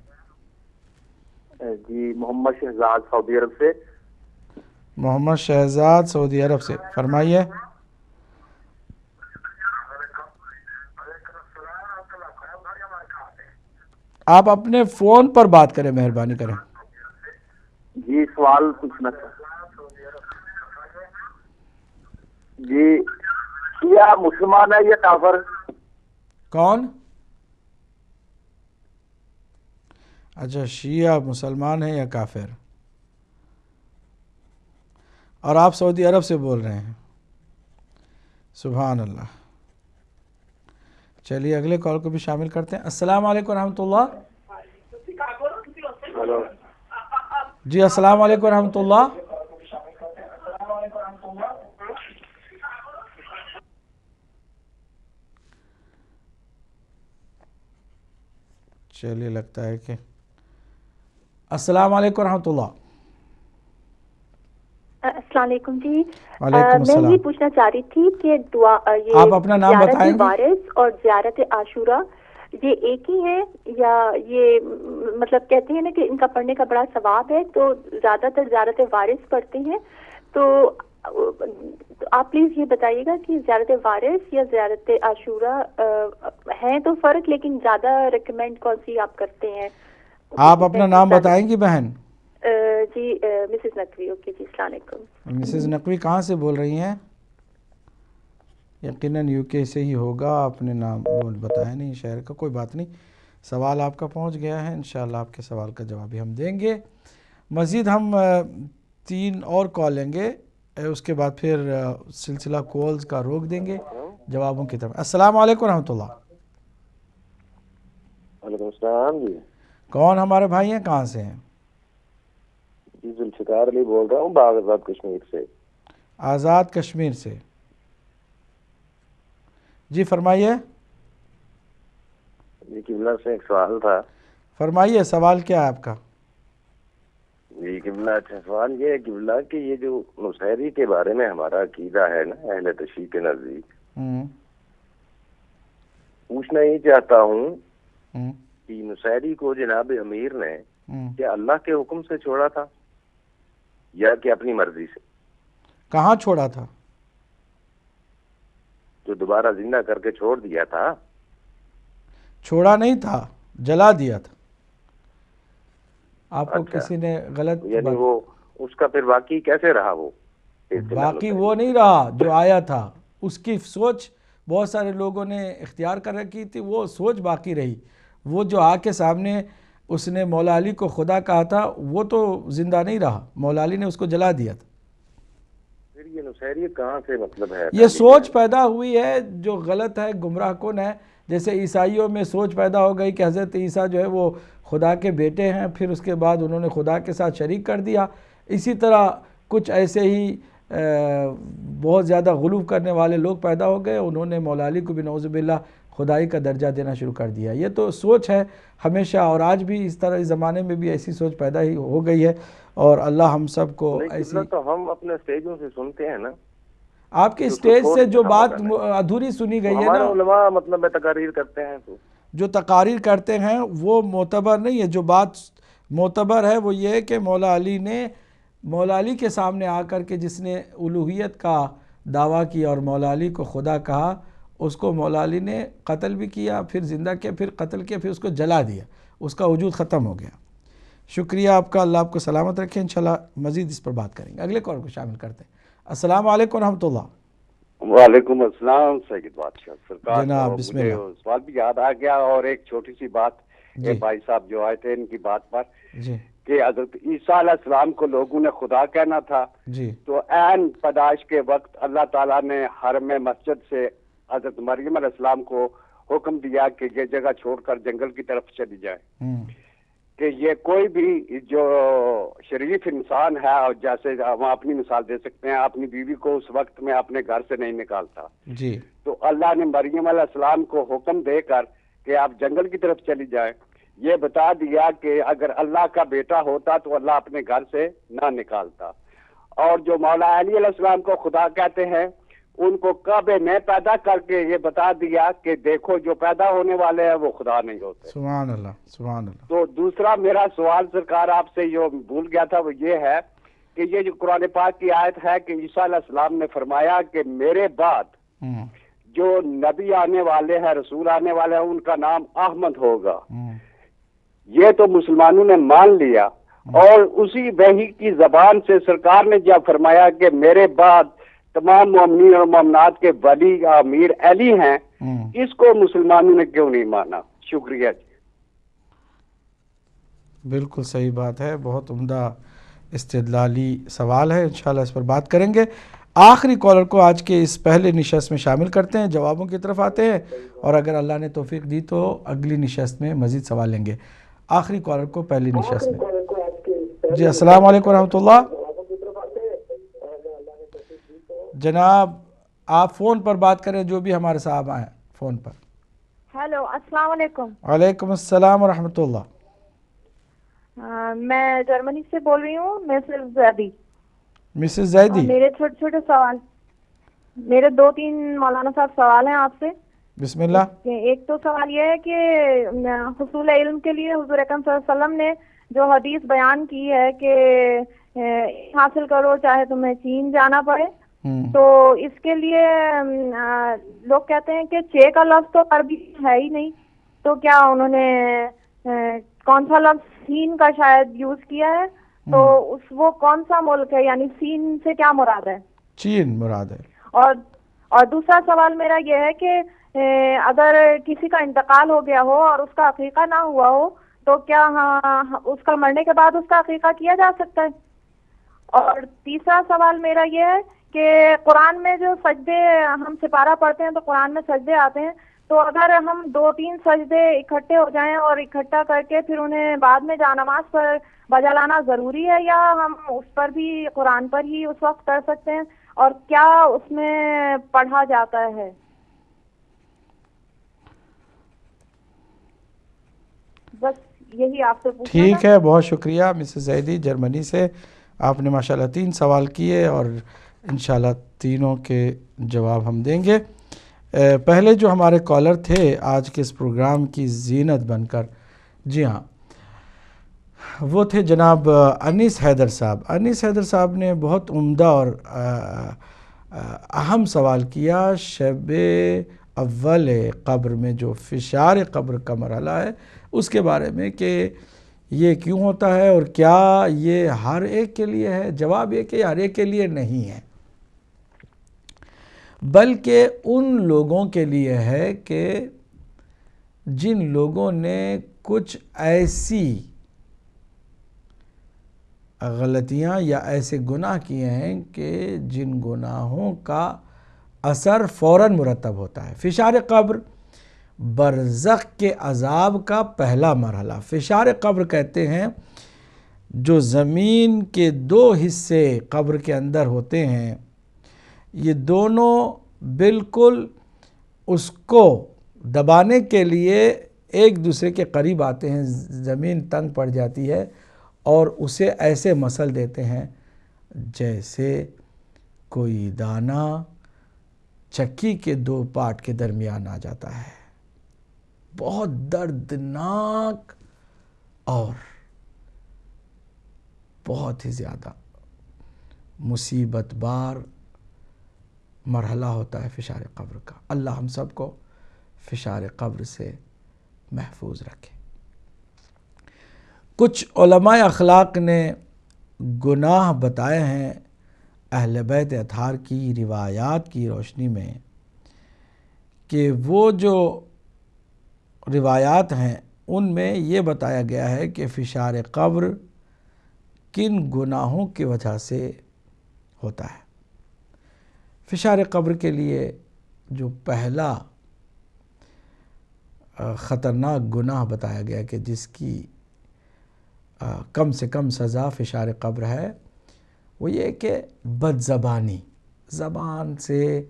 جی محمد شہزاد سعودی عرب سے. محمد شہزاد سعودی عرب سے، فرمائیے. آپ اپنے فون پر بات کریں، مہربانی کریں. جی سوال پوچھنا تھا. جی شیعہ مسلمان ہے یا کافر؟ کون؟ اچھا شیعہ مسلمان ہے یا کافر؟ اور آپ سعودی عرب سے بول رہے ہیں. سبحان اللہ. چلیے اگلے کال کو بھی شامل کرتے ہیں. السلام علیکم ورحمۃ اللہ. جی السلام علیکم ورحمۃ اللہ. چلیے لگتا ہے کہ السلام علیکم ورحمۃ اللہ. السلام علیکم. جی وعلیکم السلام. میں یہ پوچھنا چاہ رہی تھی کہ دعا آپ اپنا نام بتائیں گے؟ وارث اور زیارت عاشورہ یہ ایک ہی ہے یا یہ مطلب کہتے ہیں نا کہ ان کا پڑھنے کا بڑا ثواب ہے، تو زیادہ تر زیارت وارث پڑھتے ہیں، تو آپ پلیز یہ بتائیے گا کہ زیارت وارث یا زیارت عاشورہ ہیں تو فرق، لیکن زیادہ ریکمینڈ کون سی آپ کرتے ہیں؟ آپ اپنا نام بتائیں گی بہن؟ جی مسز نقوی. اوکے جی السلام علیکم. مسز نقوی کہاں سے بول رہی ہیں؟ یقیناً یو کے سے ہی ہوگا، آپ نے نام بتایا نہیں شہر کا. کوئی بات نہیں، سوال آپ کا پہنچ گیا ہے. انشاءاللہ آپ کے سوال کا جواب بھی ہم دیں گے. مزید ہم 3 اور کال لیں گے، اس کے بعد پھر سلسلہ کالز کا روک دیں گے جوابوں کی طرف. السلام علیکم ورحمۃ اللہ. وعلیکم السلام. جی کون ہمارے بھائی ہیں، کہاں سے ہیں؟ جی ذوالفقار علی بول رہا ہوں باغ آزاد کشمیر سے. آزاد کشمیر سے، جی فرمائیے. جی قبلہ سے ایک سوال تھا. فرمائیے سوال کیا ہے آپ کا؟ جی قبلہ اچھا سوال یہ ہے قبلہ کہ یہ جو نصیری کے بارے میں ہمارا عقیدہ ہے نا اہل تشیع کے نزدیک، پوچھنا یہ چاہتا ہوں کہ نصیری کو جناب امیر نے کیا اللہ کے حکم سے چھوڑا تھا یا کہ اپنی مرضی سے؟ کہاں چھوڑا تھا؟ جو دوبارہ زندہ کر کے چھوڑ دیا تھا. چھوڑا نہیں تھا، جلا دیا تھا. آپ کو کسی نے غلط یعنی وہ اس کا پھر باقی کیسے رہا؟ وہ باقی وہ نہیں رہا جو آیا تھا، اس کی سوچ بہت سارے لوگوں نے اختیار کر رکھی تھی، وہ سوچ باقی رہی. وہ جو آ کے سامنے اس نے مولا علی کو خدا کہا تھا وہ تو زندہ نہیں رہا، مولا علی نے اس کو جلا دیا تھا. نصیری کہاں سے مطلب ہے؟ یہ سوچ پیدا ہوئی ہے جو غلط ہے، گمراہ کن ہے. جیسے عیسائیوں میں سوچ پیدا ہو گئی کہ حضرت عیسیٰ جو ہے وہ خدا کے بیٹے ہیں، پھر اس کے بعد انہوں نے خدا کے ساتھ شریک کر دیا. اسی طرح کچھ ایسے ہی بہت زیادہ غلو کرنے والے لوگ پیدا ہو گئے، انہوں نے مولا علی کو بھی نعوذ باللہ خدائی کا درجہ دینا شروع کر دیا. یہ تو سوچ ہے ہمیشہ، اور آج بھی اس طرح اس زمانے میں بھی ایسی سوچ پیدا ہی ہو گئی ہے، اور اللہ ہم سب کو ایسی. تو ہم اپنے اسٹیجوں سے سنتے ہیں نا، آپ کے اسٹیج سے جو بات ادھوری سنی گئی ہے نا، ہمارے علماء مطلب تقاریر کرتے ہیں، تو جو تقاریر کرتے ہیں وہ معتبر نہیں ہے. جو بات معتبر ہے وہ یہ ہے کہ مولا علی کے سامنے آ کر کے جس نے الوہیت کا دعویٰ کیا اور مولا علی کو خدا کہا، اس کو مولا علی نے قتل بھی کیا، پھر زندہ کیا، پھر قتل کیا، پھر اس کو جلا دیا، اس کا وجود ختم ہو گیا. شکریہ آپ کا، اللہ آپ کو سلامت رکھے. انشاءاللہ مزید اس پر بات کریں گے. اگلے کال کو شامل کرتے ہیں. السلام علیکم ورحمۃ اللہ. وعلیکم السلام سید بادشاہ سرکار. جناب بسم اللہ. مجھے سوال بھی یاد آ گیا، اور ایک چھوٹی سی بات بھائی صاحب جو آئے تھے ان کی بات پر، کہ حضرت عیسیٰ علیہ السلام کو لوگوں نے خدا کہنا تھا، تو عین پیدائش کے وقت اللہ تعالیٰ نے حرم مسجد سے حضرت مریم علیہ السلام کو حکم دیا کہ یہ جگہ چھوڑ کر جنگل کی طرف چلی جائے، کہ یہ کوئی بھی جو شریف انسان ہے، اور جیسے ہم اپنی مثال دے سکتے ہیں، اپنی بیوی کو اس وقت میں اپنے گھر سے نہیں نکالتا. تو اللہ نے مریم علیہ السلام کو حکم دے کر کہ آپ جنگل کی طرف چلی جائیں، یہ بتا دیا کہ اگر اللہ کا بیٹا ہوتا تو اللہ اپنے گھر سے نہ نکالتا. اور جو مولا علی علیہ السلام کو خدا کہتے ہیں، ان کو کعبے میں پیدا کر کے یہ بتا دیا کہ دیکھو جو پیدا ہونے والے ہیں وہ خدا نہیں ہوتے. سبحان اللہ سبحان اللہ. تو دوسرا میرا سوال سرکار آپ سے جو بھول گیا تھا وہ یہ ہے کہ یہ جو قرآن پاک کی آیت ہے کہ عیسیٰ علیہ السلام نے فرمایا کہ میرے بعد جو نبی آنے والے ہیں، رسول آنے والے ہیں، ان کا نام احمد ہوگا. یہ تو مسلمانوں نے مان لیا، اور اسی وحی کی زبان سے سرکار نے جب فرمایا کہ میرے بعد تمام مومنین اور مومنات کے ولی امیر علی ہیں، اس کو مسلمانوں نے کیوں نہیں مانا؟ شکریہ جی. بالکل صحیح بات ہے، بہت عمدہ استدلالی سوال ہے. انشاءاللہ اس پر بات کریں گے. آخری کالر کو آج کے اس پہلے نشست میں شامل کرتے ہیں، جوابوں کی طرف آتے ہیں، اور اگر اللہ نے توفیق دی تو اگلی نشست میں مزید سوال لیں گے. آخری کالر کو پہلی نشست میں. جی السلام علیکم ورحمۃ اللہ. جناب آپ فون پر بات کریں، جو بھی ہمارے صاحب آئیں فون پر. ہیلو السلام علیکم. وعلیکم السلام ورحمۃ اللہ. میں جرمنی سے بول رہی ہوں، مسز زیدی. مسز زیدی، میرے چھوٹے چھوٹے سوال، میرے 2-3 مولانا صاحب سوال ہیں آپ سے. بسم اللہ. ایک تو سوال یہ ہے کہ حصول علم کے لیے حضور اکرم صلی اللہ علیہ وسلم نے جو حدیث بیان کی ہے کہ حاصل کرو چاہے تمہیں چین جانا پڑے، تو اس کے لیے لوگ کہتے ہیں کہ 6 کا لفظ تو عربی ہے ہی نہیں، تو کیا انہوں نے کون سا لفظ سین کا شاید یوز کیا ہے؟ تو وہ کون سا ملک ہے، یعنی سین سے کیا مراد ہے؟ چین مراد ہے. اور دوسرا سوال میرا یہ ہے کہ اگر کسی کا انتقال ہو گیا ہو اور اس کا عقیقہ نہ ہوا ہو، تو کیا اس کا مرنے کے بعد اس کا عقیقہ کیا جا سکتا ہے؟ اور تیسرا سوال میرا یہ ہے کہ قرآن میں جو سجدے ہم سپارہ پڑھتے ہیں تو قرآن میں سجدے آتے ہیں، تو اگر ہم 2-3 سجدے اکٹھے ہو جائیں اور اکٹھا کر کے پھر انہیں بعد میں جانماز پر بجا لانا ضروری ہے، یا ہم اس پر بھی قرآن پر ہی اس وقت کر سکتے ہیں؟ اور کیا اس میں پڑھا جاتا ہے؟ بس یہی آپ سے پوچھنا. ٹھیک ہے، بہت شکریہ مسز زیدی جرمنی سے. آپ نے ماشاءاللہ 3 سوال کیے اور انشاءاللہ تینوں کے جواب ہم دیں گے. پہلے جو ہمارے کالر تھے آج کے اس پروگرام کی زینت بن کر، جی ہاں، وہ تھے جناب انیس حیدر صاحب. انیس حیدر صاحب نے بہت عمدہ اور اہم سوال کیا شب اول قبر میں جو فشار قبر کا مرحلہ ہے اس کے بارے میں، کہ یہ کیوں ہوتا ہے اور کیا یہ ہر ایک کے لیے ہے. جواب یہ کہ ہر ایک کے لیے نہیں ہے، بلکہ ان لوگوں کے لیے ہے کہ جن لوگوں نے کچھ ایسی غلطیاں یا ایسے گناہ کیے ہیں کہ جن گناہوں کا اثر فوراً مرتب ہوتا ہے۔ فشار قبر برزخ کے عذاب کا پہلا مرحلہ۔ فشار قبر کہتے ہیں جو زمین کے دو حصے قبر کے اندر ہوتے ہیں، یہ دونوں بالکل اس کو دبانے کے لیے ایک دوسرے کے قریب آتے ہیں، زمین تنگ پڑ جاتی ہے اور اسے ایسے مسل دیتے ہیں جیسے کوئی دانہ چکی کے دو پارٹ کے درمیان آ جاتا ہے۔ بہت دردناک اور بہت ہی زیادہ مصیبت بار مرحلہ ہوتا ہے فشار قبر کا۔ اللہ ہم سب کو فشار قبر سے محفوظ رکھے۔ کچھ علماء اخلاق نے گناہ بتائے ہیں اہل بیت اطہار کی روایات کی روشنی میں کہ وہ جو روایات ہیں ان میں یہ بتایا گیا ہے کہ فشار قبر کن گناہوں کی وجہ سے ہوتا ہے۔ فشار قبر کے لیے جو پہلا خطرناک گناہ بتایا گیا کہ جس کی کم سے کم سزا فشار قبر ہے، وہ یہ کہ بد زبانی، زبان سے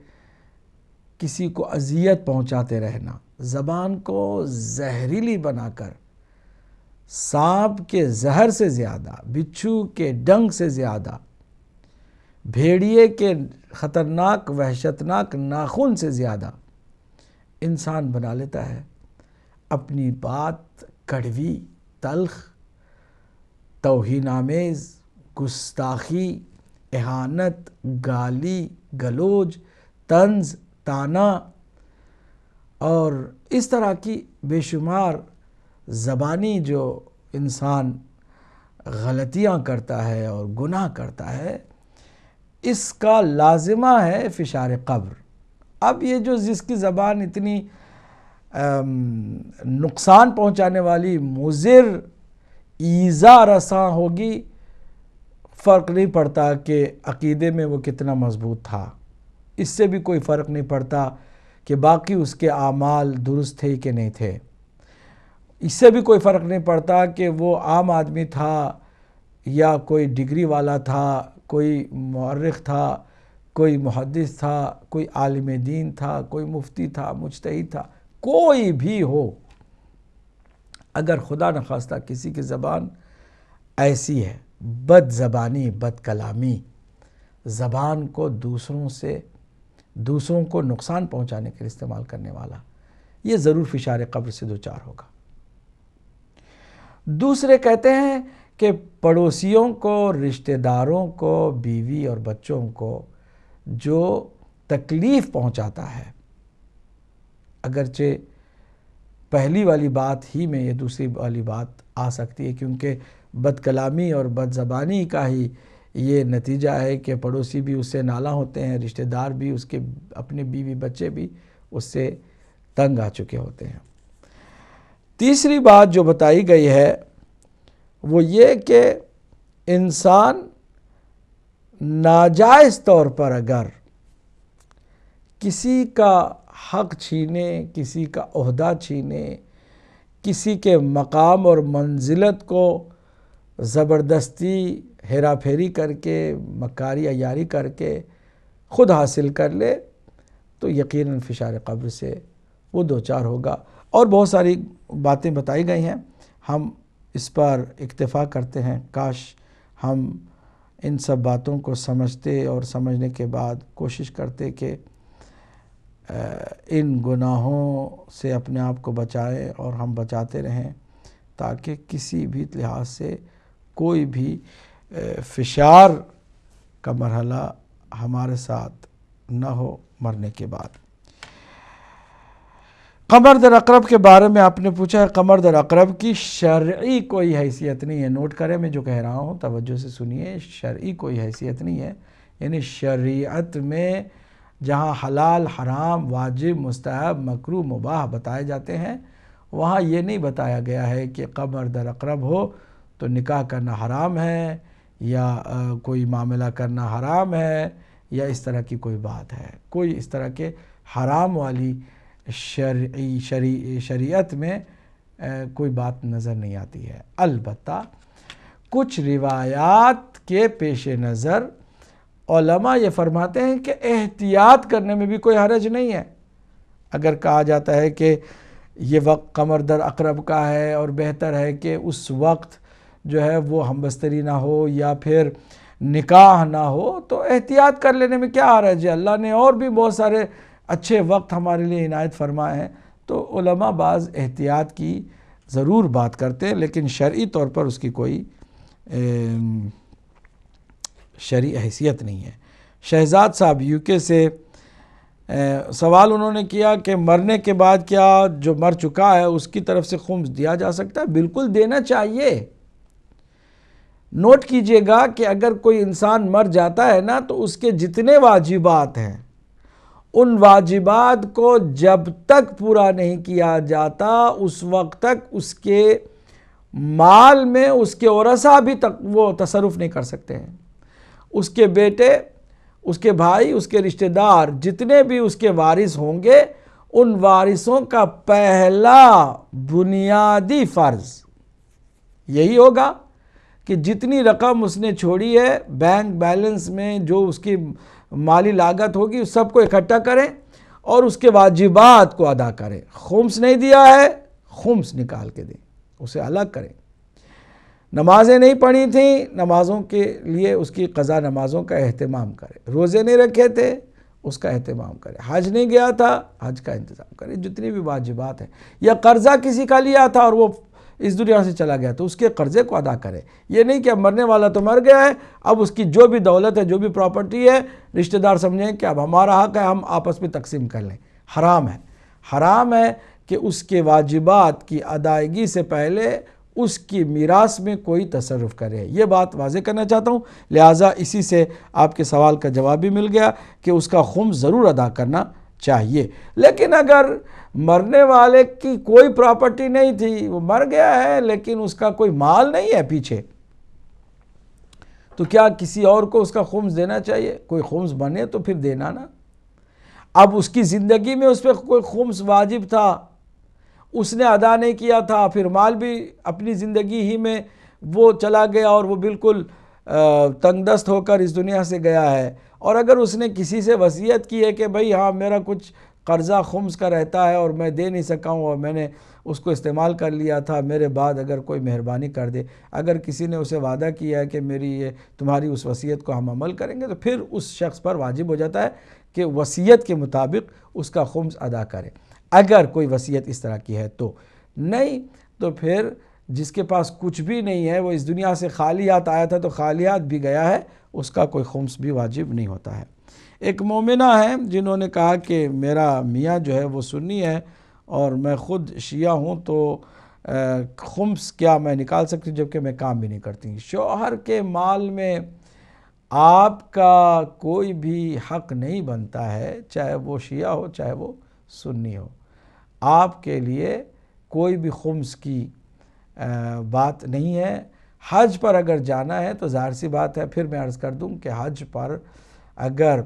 کسی کو اذیت پہنچاتے رہنا، زبان کو زہریلی بنا کر سانپ کے زہر سے زیادہ، بچھو کے ڈنگ سے زیادہ، بھیڑیے کے خطرناک وحشتناک ناخن سے زیادہ انسان بنا لیتا ہے۔ اپنی بات کڑوی، تلخ، توہین آمیز، گستاخی، اہانت، گالی گلوج، طنز، طعنہ اور اس طرح کی بے شمار زبانی جو انسان غلطیاں کرتا ہے اور گناہ کرتا ہے، اس کا لازمہ ہے فشار قبر۔ اب یہ جو جس کی زبان اتنی نقصان پہنچانے والی، مضر، ایذا رساں ہوگی، فرق نہیں پڑتا کہ عقیدے میں وہ کتنا مضبوط تھا، اس سے بھی کوئی فرق نہیں پڑتا کہ باقی اس کے اعمال درست تھے کہ نہیں تھے، اس سے بھی کوئی فرق نہیں پڑتا کہ وہ عام آدمی تھا یا کوئی ڈگری والا تھا، کوئی مورخ تھا، کوئی محدث تھا، کوئی عالم دین تھا، کوئی مفتی تھا، مجتہد تھا، کوئی بھی ہو، اگر خدا نخواستہ کسی کی زبان ایسی ہے، بد زبانی، بد کلامی، زبان کو دوسروں کو نقصان پہنچانے کے لیے استعمال کرنے والا، یہ ضرور فشار قبر سے دوچار ہوگا۔ دوسرے کہتے ہیں کہ پڑوسیوں کو، رشتہ داروں کو، بیوی اور بچوں کو جو تکلیف پہنچاتا ہے، اگرچہ پہلی والی بات ہی میں یہ دوسری والی بات آ سکتی ہے، کیونکہ بد کلامی اور بد زبانی کا ہی یہ نتیجہ ہے کہ پڑوسی بھی اس سے نالاں ہوتے ہیں، رشتہ دار بھی، اس کے اپنے بیوی بچے بھی اس سے تنگ آ چکے ہوتے ہیں۔ تیسری بات جو بتائی گئی ہے وہ یہ کہ انسان ناجائز طور پر اگر کسی کا حق چھینے، کسی کا عہدہ چھینے، کسی کے مقام اور منزلت کو زبردستی ہیرا پھیری کر کے، مکاری عیاری کر کے خود حاصل کر لے، تو یقیناً فشار قبر سے وہ دوچار ہوگا۔ اور بہت ساری باتیں بتائی گئی ہیں، ہم اس پر اکتفا کرتے ہیں۔ کاش ہم ان سب باتوں کو سمجھتے اور سمجھنے کے بعد کوشش کرتے کہ ان گناہوں سے اپنے آپ کو بچائیں اور ہم بچاتے رہیں، تاکہ کسی بھی لحاظ سے کوئی بھی فشار کا مرحلہ ہمارے ساتھ نہ ہو مرنے کے بعد۔ قمر در عقرب کے بارے میں آپ نے پوچھا ہے۔ قمر در عقرب کی شرعی کوئی حیثیت نہیں ہے، نوٹ کریں میں جو کہہ رہا ہوں، توجہ سے سنیے، شرعی کوئی حیثیت نہیں ہے، یعنی شریعت میں جہاں حلال، حرام، واجب، مستحب، مکروہ، مباح بتائے جاتے ہیں، وہاں یہ نہیں بتایا گیا ہے کہ قمر در عقرب ہو تو نکاح کرنا حرام ہے یا کوئی معاملہ کرنا حرام ہے یا اس طرح کی کوئی بات ہے. کوئی اس طرح کے حرام والی شریعت میں کوئی بات نظر نہیں آتی ہے. البتہ کچھ روایات کے پیش نظر علماء یہ فرماتے ہیں کہ احتیاط کرنے میں بھی کوئی حرج نہیں ہے. اگر کہا جاتا ہے کہ یہ وقت قمر در عقرب کا ہے اور بہتر ہے کہ اس وقت جو ہے وہ ہم بستری نہ ہو یا پھر نکاح نہ ہو، تو احتیاط کر لینے میں کیا حرج ہے. اللہ نے اور بھی بہت سارے اچھے وقت ہمارے لیے عنایت فرمائے ہیں. تو علماء بعض احتیاط کی ضرور بات کرتے ہیں، لیکن شرعی طور پر اس کی کوئی شرعی حیثیت نہیں ہے. شہزاد صاحب یو کے سے سوال انہوں نے کیا کہ مرنے کے بعد کیا جو مر چکا ہے اس کی طرف سے خمس دیا جا سکتا ہے؟ بالکل دینا چاہیے. نوٹ کیجئے گا کہ اگر کوئی انسان مر جاتا ہے نا تو اس کے جتنے واجبات ہیں ان واجبات کو جب تک پورا نہیں کیا جاتا اس وقت تک اس کے مال میں اس کے ورثہ بھی تک وہ تصرف نہیں کر سکتے ہیں. اس کے بیٹے، اس کے بھائی، اس کے رشتہ دار جتنے بھی اس کے وارث ہوں گے، ان وارثوں کا پہلا بنیادی فرض یہی ہوگا کہ جتنی رقم اس نے چھوڑی ہے بینک بیلنس میں، جو اس کی مالی لاگت ہوگی، اس سب کو اکٹھا کریں اور اس کے واجبات کو ادا کریں. خمس نہیں دیا ہے، خمس نکال کے دیں، اسے الگ کریں. نمازیں نہیں پڑھی تھیں، نمازوں کے لیے اس کی قضا نمازوں کا اہتمام کرے. روزے نہیں رکھے تھے، اس کا اہتمام کرے. حج نہیں گیا تھا، حج کا انتظام کرے. جتنی بھی واجبات ہیں، یا قرضہ کسی کا لیا تھا اور وہ اس دنیا سے چلا گیا تو اس کے قرضے کو ادا کرے. یہ نہیں کہ اب مرنے والا تو مر گیا ہے، اب اس کی جو بھی دولت ہے، جو بھی پراپرٹی ہے، رشتہ دار سمجھیں کہ اب ہمارا حق ہے، ہم آپس میں تقسیم کر لیں. حرام ہے. حرام ہے کہ اس کے واجبات کی ادائیگی سے پہلے اس کی میراث میں کوئی تصرف کرے. یہ بات واضح کرنا چاہتا ہوں. لہٰذا اسی سے آپ کے سوال کا جواب بھی مل گیا کہ اس کا خمس ضرور ادا کرنا چاہیے. لیکن اگر مرنے والے کی کوئی پراپرٹی نہیں تھی، وہ مر گیا ہے لیکن اس کا کوئی مال نہیں ہے پیچھے، تو کیا کسی اور کو اس کا خمس دینا چاہیے؟ کوئی خمس بنے تو پھر دینا نا. اب اس کی زندگی میں اس پہ کوئی خمس واجب تھا، اس نے ادا نہیں کیا تھا، پھر مال بھی اپنی زندگی ہی میں وہ چلا گیا اور وہ بالکل تنگ دست ہو کر اس دنیا سے گیا ہے. اور اگر اس نے کسی سے وصیت کی ہے کہ بھئی ہاں میرا کچھ قرضہ خمس کا رہتا ہے اور میں دے نہیں سکا ہوں اور میں نے اس کو استعمال کر لیا تھا، میرے بعد اگر کوئی مہربانی کر دے، اگر کسی نے اسے وعدہ کیا ہے کہ میری یہ تمہاری اس وصیت کو ہم عمل کریں گے، تو پھر اس شخص پر واجب ہو جاتا ہے کہ وصیت کے مطابق اس کا خمس ادا کرے. اگر کوئی وصیت اس طرح کی ہے تو نہیں، تو پھر جس کے پاس کچھ بھی نہیں ہے، وہ اس دنیا سے خالی ہاتھ آیا تھا تو خالی ہاتھ بھی گیا ہے، اس کا کوئی خمس بھی واجب نہیں ہوتا ہے. ایک مومنہ ہے جنہوں نے کہا کہ میرا میاں جو ہے وہ سنی ہے اور میں خود شیعہ ہوں، تو خمس کیا میں نکال سکتی ہوں جبکہ میں کام بھی نہیں کرتی؟ شوہر کے مال میں آپ کا کوئی بھی حق نہیں بنتا ہے، چاہے وہ شیعہ ہو چاہے وہ سنی ہو. آپ کے لیے کوئی بھی خمس کی بات نہیں ہے. حج پر اگر جانا ہے تو ظاہر سی بات ہے، پھر میں عرض کر دوں کہ حج پر اگر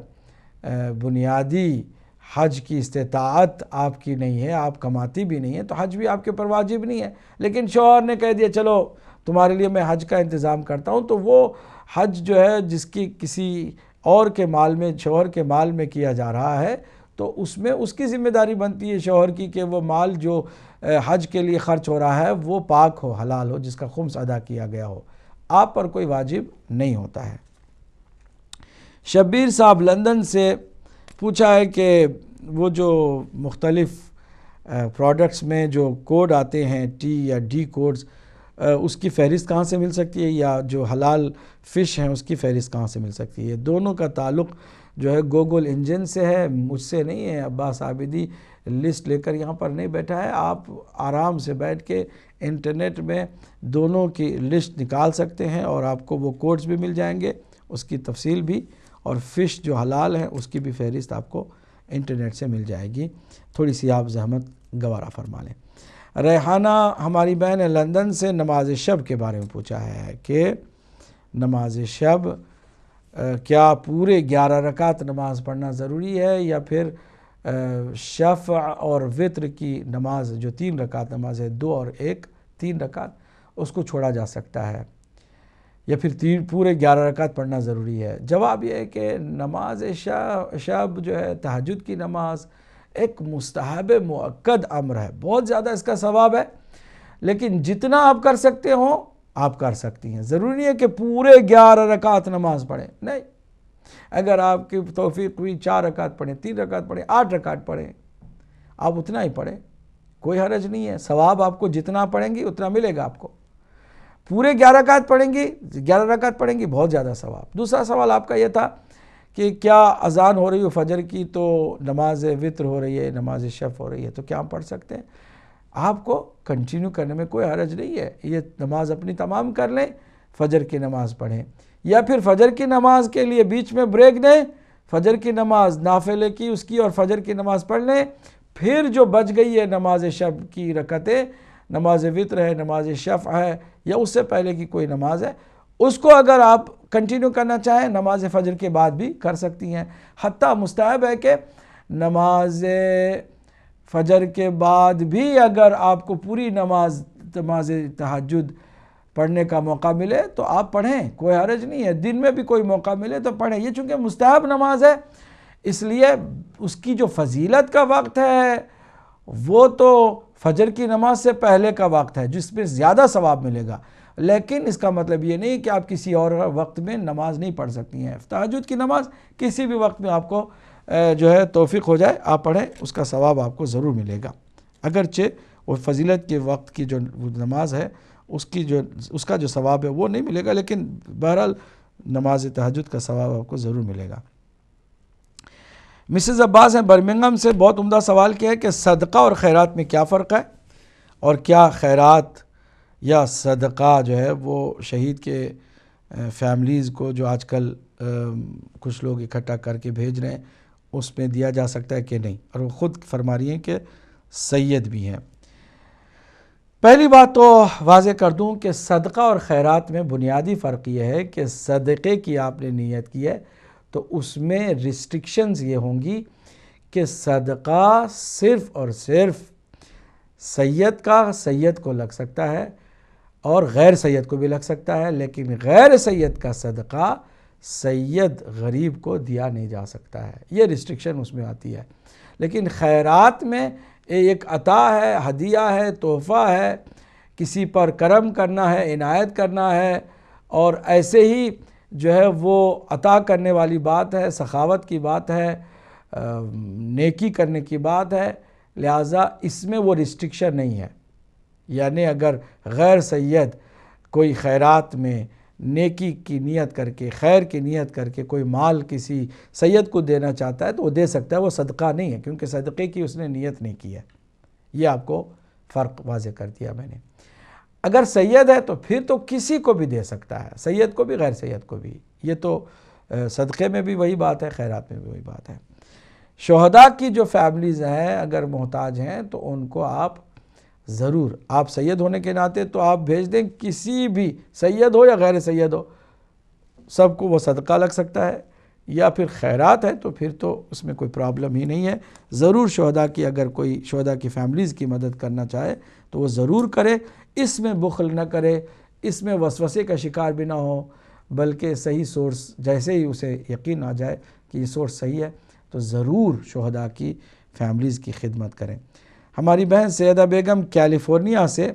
بنیادی حج کی استطاعت آپ کی نہیں ہے، آپ کماتی بھی نہیں ہے، تو حج بھی آپ کے اوپر واجب نہیں ہے. لیکن شوہر نے کہہ دیا چلو تمہارے لیے میں حج کا انتظام کرتا ہوں، تو وہ حج جو ہے جس کی کسی اور کے مال میں، شوہر کے مال میں کیا جا رہا ہے، تو اس میں اس کی ذمہ داری بنتی ہے شوہر کی کہ وہ مال جو حج کے لیے خرچ ہو رہا ہے وہ پاک ہو، حلال ہو، جس کا خمس ادا کیا گیا ہو. آپ پر کوئی واجب نہیں ہوتا ہے. شبیر صاحب لندن سے پوچھا ہے کہ وہ جو مختلف پروڈکٹس میں جو کوڈ آتے ہیں ٹی یا ڈی کوڈز، اس کی فہرست کہاں سے مل سکتی ہے، یا جو حلال فش ہیں اس کی فہرست کہاں سے مل سکتی ہے؟ دونوں کا تعلق جو ہے گوگل انجن سے ہے، مجھ سے نہیں ہے. عباس عابدی لسٹ لے کر یہاں پر نہیں بیٹھا ہے. آپ آرام سے بیٹھ کے انٹرنیٹ میں دونوں کی لسٹ نکال سکتے ہیں اور آپ کو وہ کوڈز بھی مل جائیں گے، اس کی تفصیل بھی، اور فش جو حلال ہیں اس کی بھی فہرست آپ کو انٹرنیٹ سے مل جائے گی. تھوڑی سی آپ زحمت گوارہ فرما لیں. ریحانہ ہماری بہن ہے لندن سے، نماز شب کے بارے میں پوچھا ہے کہ نماز شب کیا پورے 11 رکعت نماز پڑھنا ضروری ہے یا پھر شفع اور وتر کی نماز جو 3 رکعت نماز ہے 2 اور 1 3 رکعت اس کو چھوڑا جا سکتا ہے یا پھر پورے 11 رکعت پڑھنا ضروری ہے؟ جواب یہ ہے کہ نماز شب جو ہے تہجد کی نماز ایک مستحب مؤکد امر ہے، بہت زیادہ اس کا ثواب ہے، لیکن جتنا آپ کر سکتے ہوں آپ کر سکتی ہیں، ضروری نہیں ہے کہ پورے 11 رکعت نماز پڑھیں، نہیں، اگر آپ کی توفیق ہوئی 4 رکعت پڑھیں، 3 رکعت پڑھیں، 8 رکعت پڑھیں، آپ اتنا ہی پڑھیں، کوئی حرج نہیں ہے، ثواب آپ کو جتنا پڑھیں گی اتنا ملے گا آپ کو۔ پورے 11 رکعت پڑھیں گی، 11 رکعت پڑھیں گی، بہت زیادہ ثواب۔ دوسرا سوال آپ کا یہ تھا کہ کیا اذان ہو رہی ہو فجر کی تو نماز وتر ہو رہی ہے، نماز شفع ہو رہی ہے تو کیا ہم پڑھ سکتے ہیں؟ آپ کو کنٹینیو کرنے میں کوئی حرج نہیں ہے، یہ نماز اپنی تمام کر لیں، فجر کی نماز پڑھیں، یا پھر فجر کی نماز کے لیے بیچ میں بریک دیں، فجر کی نماز نافلے کی اس کی اور فجر کی نماز پڑھ لیں، پھر جو بچ گئی ہے نماز شب کی رکعتیں، نماز وتر ہے، نماز شفع ہے یا اس سے پہلے کی کوئی نماز ہے، اس کو اگر آپ کنٹینیو کرنا چاہیں نماز فجر کے بعد بھی کر سکتی ہیں۔ حتیٰ مستحب ہے کہ نماز فجر کے بعد بھی اگر آپ کو پوری نماز تہجد پڑھنے کا موقع ملے تو آپ پڑھیں، کوئی حرج نہیں ہے، دن میں بھی کوئی موقع ملے تو پڑھیں، یہ چونکہ مستحب نماز ہے اس لیے اس کی جو فضیلت کا وقت ہے وہ تو فجر کی نماز سے پہلے کا وقت ہے جس میں زیادہ ثواب ملے گا، لیکن اس کا مطلب یہ نہیں کہ آپ کسی اور وقت میں نماز نہیں پڑھ سکتی ہیں۔ تہجد کی نماز کسی بھی وقت میں آپ کو جو ہے توفیق ہو جائے آپ پڑھیں، اس کا ثواب آپ کو ضرور ملے گا، اگرچہ وہ فضیلت کے وقت کی جو نماز ہے اس کا جو ثواب ہے وہ نہیں ملے گا، لیکن بہرحال نماز تہجد کا ثواب آپ کو ضرور ملے گا۔ مسز عباس ہیں برمنگھم سے، بہت عمدہ سوال کیا ہے کہ صدقہ اور خیرات میں کیا فرق ہے، اور کیا خیرات یا صدقہ جو ہے وہ شہید کے فیملیز کو جو آج کل کچھ لوگ اکٹھا کر کے بھیج رہے ہیں اس میں دیا جا سکتا ہے کہ نہیں، اور وہ خود فرما رہی ہیں کہ سید بھی ہیں۔ پہلی بات تو واضح کر دوں کہ صدقہ اور خیرات میں بنیادی فرق یہ ہے کہ صدقے کی آپ نے نیت کی ہے تو اس میں ریسٹرکشنز یہ ہوں گی کہ صدقہ صرف اور صرف سید کو لگ سکتا ہے اور غیر سید کو بھی لگ سکتا ہے، لیکن غیر سید کا صدقہ سید غریب کو دیا نہیں جا سکتا ہے، یہ ریسٹرکشن اس میں آتی ہے۔ لیکن خیرات میں ایک عطا ہے، ہدیہ ہے، تحفہ ہے، کسی پر کرم کرنا ہے، عنایت کرنا ہے، اور ایسے ہی جو ہے وہ عطا کرنے والی بات ہے، سخاوت کی بات ہے، نیکی کرنے کی بات ہے، لہٰذا اس میں وہ ریسٹرکشن نہیں ہے۔ یعنی اگر غیر سید کوئی خیرات میں نیکی کی نیت کر کے، خیر کی نیت کر کے کوئی مال کسی سید کو دینا چاہتا ہے تو وہ دے سکتا ہے، وہ صدقہ نہیں ہے کیونکہ صدقے کی اس نے نیت نہیں کی ہے۔ یہ آپ کو فرق واضح کر دیا میں نے۔ اگر سید ہے تو پھر تو کسی کو بھی دے سکتا ہے، سید کو بھی غیر سید کو بھی، یہ تو صدقے میں بھی وہی بات ہے، خیرات میں بھی وہی بات ہے۔ شہداء کی جو فیملیز ہیں اگر محتاج ہیں تو ان کو آپ ضرور، آپ سید ہونے کے ناطے تو آپ بھیج دیں، کسی بھی سید ہو یا غیر سید ہو سب کو وہ صدقہ لگ سکتا ہے، یا پھر خیرات ہے تو پھر تو اس میں کوئی پرابلم ہی نہیں ہے۔ ضرور شہداء کی، اگر کوئی شہداء کی فیملیز کی مدد کرنا چاہے تو وہ ضرور کرے، اس میں بخل نہ کرے، اس میں وسوسے کا شکار بھی نہ ہو، بلکہ صحیح سورس جیسے ہی اسے یقین آ جائے کہ یہ سورس صحیح ہے تو ضرور شہداء کی فیملیز کی خدمت کریں۔ ہماری بہن سیدہ بیگم کیلیفورنیا سے،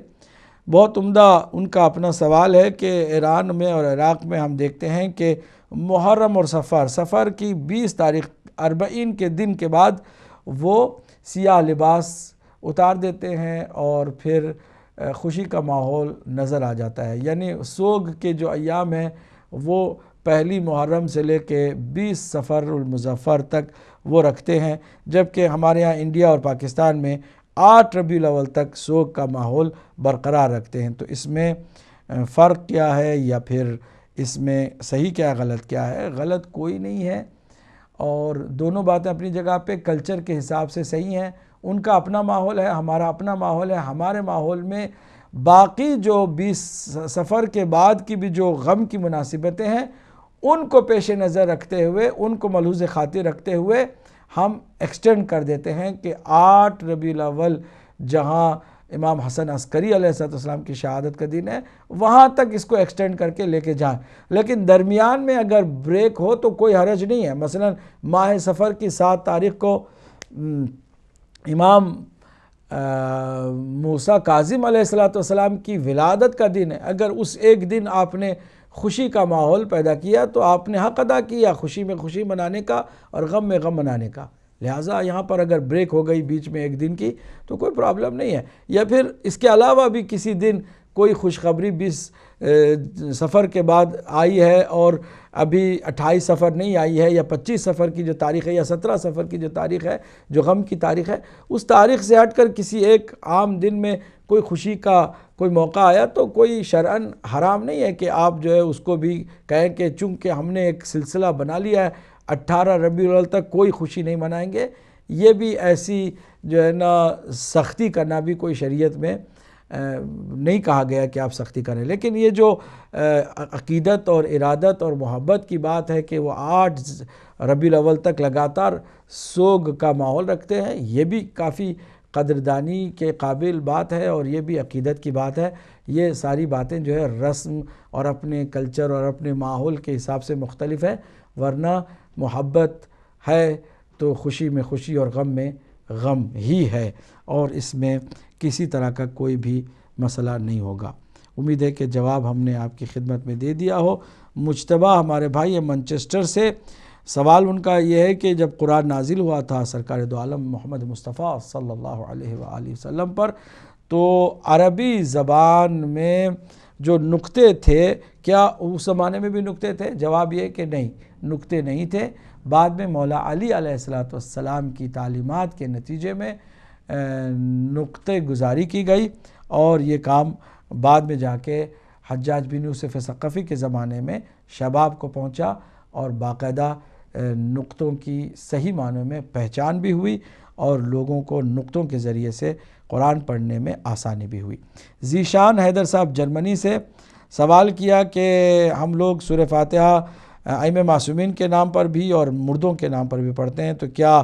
بہت عمدہ ان کا اپنا سوال ہے کہ ایران میں اور عراق میں ہم دیکھتے ہیں کہ محرم اور سفر کی 20 تاریخ 40 کے دن کے بعد وہ سیاہ لباس اتار دیتے ہیں اور پھر خوشی کا ماحول نظر آ جاتا ہے، یعنی سوگ کے جو ایام ہیں وہ پہلی محرم سے لے کے 20 صفر المظفر تک وہ رکھتے ہیں، جبکہ ہمارے یہاں انڈیا اور پاکستان میں 8 ربیع الاول تک سوگ کا ماحول برقرار رکھتے ہیں۔ تو اس میں فرق کیا ہے، یا پھر اس میں صحیح کیا غلط کیا ہے؟ غلط کوئی نہیں ہے، اور دونوں باتیں اپنی جگہ پہ کلچر کے حساب سے صحیح ہیں۔ ان کا اپنا ماحول ہے، ہمارا اپنا ماحول ہے، ہمارے ماحول میں باقی جو 20 سفر کے بعد کی بھی جو غم کی مناسبتیں ہیں ان کو پیش نظر رکھتے ہوئے، ان کو ملحوظ خاطر رکھتے ہوئے ہم ایکسٹینڈ کر دیتے ہیں کہ 8 ربیع الاول جہاں امام حسن عسکری علیہ السلام کی شہادت کا دن ہے وہاں تک اس کو ایکسٹینڈ کر کے لے کے جائیں، لیکن درمیان میں اگر بریک ہو تو کوئی حرج نہیں ہے۔ مثلا ماہ سفر کی 7 تاریخ کو امام موسیٰ کاظم علیہ السلام کی ولادت کا دن ہے، اگر اس ایک دن آپ نے خوشی کا ماحول پیدا کیا تو آپ نے حق ادا کیا خوشی میں خوشی منانے کا اور غم میں غم منانے کا۔ لہٰذا یہاں پر اگر بریک ہو گئی بیچ میں ایک دن کی تو کوئی پرابلم نہیں ہے، یا پھر اس کے علاوہ بھی کسی دن کوئی خوشخبری 20 سفر کے بعد آئی ہے اور ابھی 28 سفر نہیں آئی ہے، یا 25 سفر کی جو تاریخ ہے یا 17 سفر کی جو تاریخ ہے جو غم کی تاریخ ہے، اس تاریخ سے ہٹ کر کسی ایک عام دن میں کوئی خوشی کا کوئی موقع آیا تو کوئی شرعاً حرام نہیں ہے کہ آپ جو ہے اس کو بھی کہیں کہ چونکہ ہم نے ایک سلسلہ بنا لیا ہے 18 ربیع الاول تک کوئی خوشی نہیں منائیں گے۔ یہ بھی ایسی جو ہے نا سختی کرنا بھی کوئی شریعت میں نہیں کہا گیا کہ آپ سختی کریں، لیکن یہ جو عقیدت اور ارادت اور محبت کی بات ہے کہ وہ 8 ربیع الاول تک لگاتار سوگ کا ماحول رکھتے ہیں، یہ بھی کافی قدردانی کے قابل بات ہے اور یہ بھی عقیدت کی بات ہے۔ یہ ساری باتیں جو ہے رسم اور اپنے کلچر اور اپنے ماحول کے حساب سے مختلف ہے، ورنہ محبت ہے تو خوشی میں خوشی اور غم میں غم ہی ہے، اور اس میں کسی طرح کا کوئی بھی مسئلہ نہیں ہوگا۔ امید ہے کہ جواب ہم نے آپ کی خدمت میں دے دیا ہو۔ مجتبہ ہمارے بھائی منچسٹر سے سوال ان کا یہ ہے کہ جب قرآن نازل ہوا تھا سرکار دو عالم محمد مصطفیٰ صلی اللہ علیہ وآلہ وسلم پر، تو عربی زبان میں جو نقطے تھے کیا اس زمانے میں بھی نقطے تھے؟ جواب یہ کہ نہیں، نقطے نہیں تھے۔ بعد میں مولا علی علیہ السلام کی تعلیمات کے نتیجے میں نقطے گزاری کی گئی، اور یہ کام بعد میں جا کے حجاج بن یوسف ثقفی کے زمانے میں شباب کو پہنچا، اور باقاعدہ نقطوں کی صحیح معنوں میں پہچان بھی ہوئی اور لوگوں کو نقطوں کے ذریعے سے قرآن پڑھنے میں آسانی بھی ہوئی۔ ذیشان حیدر صاحب جرمنی سے سوال کیا کہ ہم لوگ سورہ فاتحہ ائمہ معصومین کے نام پر بھی اور مردوں کے نام پر بھی پڑھتے ہیں، تو کیا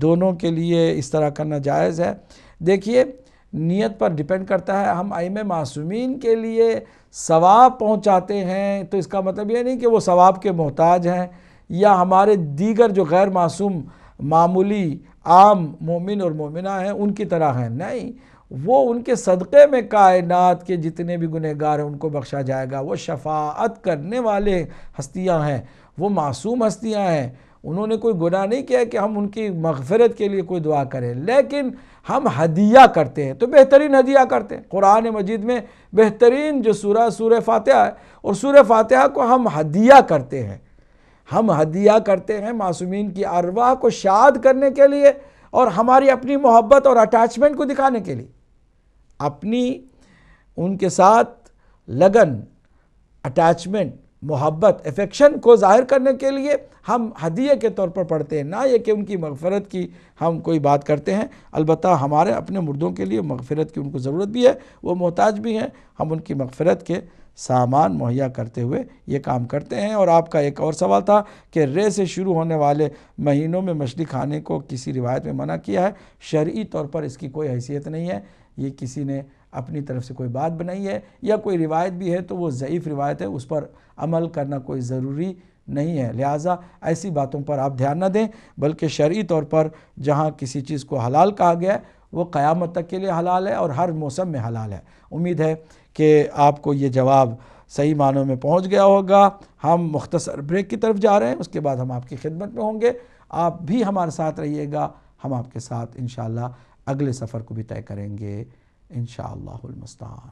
دونوں کے لیے اس طرح کرنا جائز ہے؟ دیکھیے، نیت پر ڈیپینڈ کرتا ہے۔ ہم ائمہ معصومین کے لیے ثواب پہنچاتے ہیں تو اس کا مطلب یہ نہیں کہ وہ ثواب کے محتاج ہیں، یا ہمارے دیگر جو غیر معصوم معمولی عام مومن اور مومنہ ہیں ان کی طرح ہیں، نہیں، وہ ان کے صدقے میں کائنات کے جتنے بھی گنہگار ہیں ان کو بخشا جائے گا۔ وہ شفاعت کرنے والے ہستیاں ہیں، وہ معصوم ہستیاں ہیں، انہوں نے کوئی گناہ نہیں کیا کہ ہم ان کی مغفرت کے لیے کوئی دعا کریں، لیکن ہم ہدیہ کرتے ہیں تو بہترین ہدیہ کرتے ہیں۔ قرآن مجید میں بہترین جو سورہ فاتحہ ہے، اور سورہ فاتحہ کو ہم ہدیہ کرتے ہیں، ہم ہدیہ کرتے ہیں معصومین کی ارواح کو شاد کرنے کے لیے اور ہماری اپنی محبت اور اٹیچمنٹ کو دکھانے کے لیے، اپنی ان کے ساتھ لگن، اٹیچمنٹ، محبت، افیکشن کو ظاہر کرنے کے لیے ہم ہدیہ کے طور پر پڑھتے ہیں، نہ یہ کہ ان کی مغفرت کی ہم کوئی بات کرتے ہیں۔ البتہ ہمارے اپنے مردوں کے لیے مغفرت کی ان کو ضرورت بھی ہے، وہ محتاج بھی ہیں، ہم ان کی مغفرت کے سامان مہیا کرتے ہوئے یہ کام کرتے ہیں۔ اور آپ کا ایک اور سوال تھا کہ رے سے شروع ہونے والے مہینوں میں مچھلی کھانے کو کسی روایت میں منع کیا ہے۔ شرعی طور پر اس کی کوئی حیثیت نہیں ہے، یہ کسی نے اپنی طرف سے کوئی بات بنائی ہے، یا کوئی روایت بھی ہے تو وہ ضعیف روایت ہے، اس پر عمل کرنا کوئی ضروری نہیں ہے، لہٰذا ایسی باتوں پر آپ دھیان نہ دیں، بلکہ شرعی طور پر جہاں کسی چیز کو حلال کہا گیا ہے وہ قیامت تک کے لیے حلال ہے اور ہر موسم میں حلال ہے۔ امید ہے کہ آپ کو یہ جواب صحیح معنوں میں پہنچ گیا ہوگا۔ ہم مختصر بریک کی طرف جا رہے ہیں، اس کے بعد ہم آپ کی خدمت میں ہوں گے، آپ بھی ہمارے ساتھ رہیے گا، ہم آپ کے ساتھ انشاءاللہ اگلے سفر کو بھی طے کریں گے انشاءاللہ المستعان۔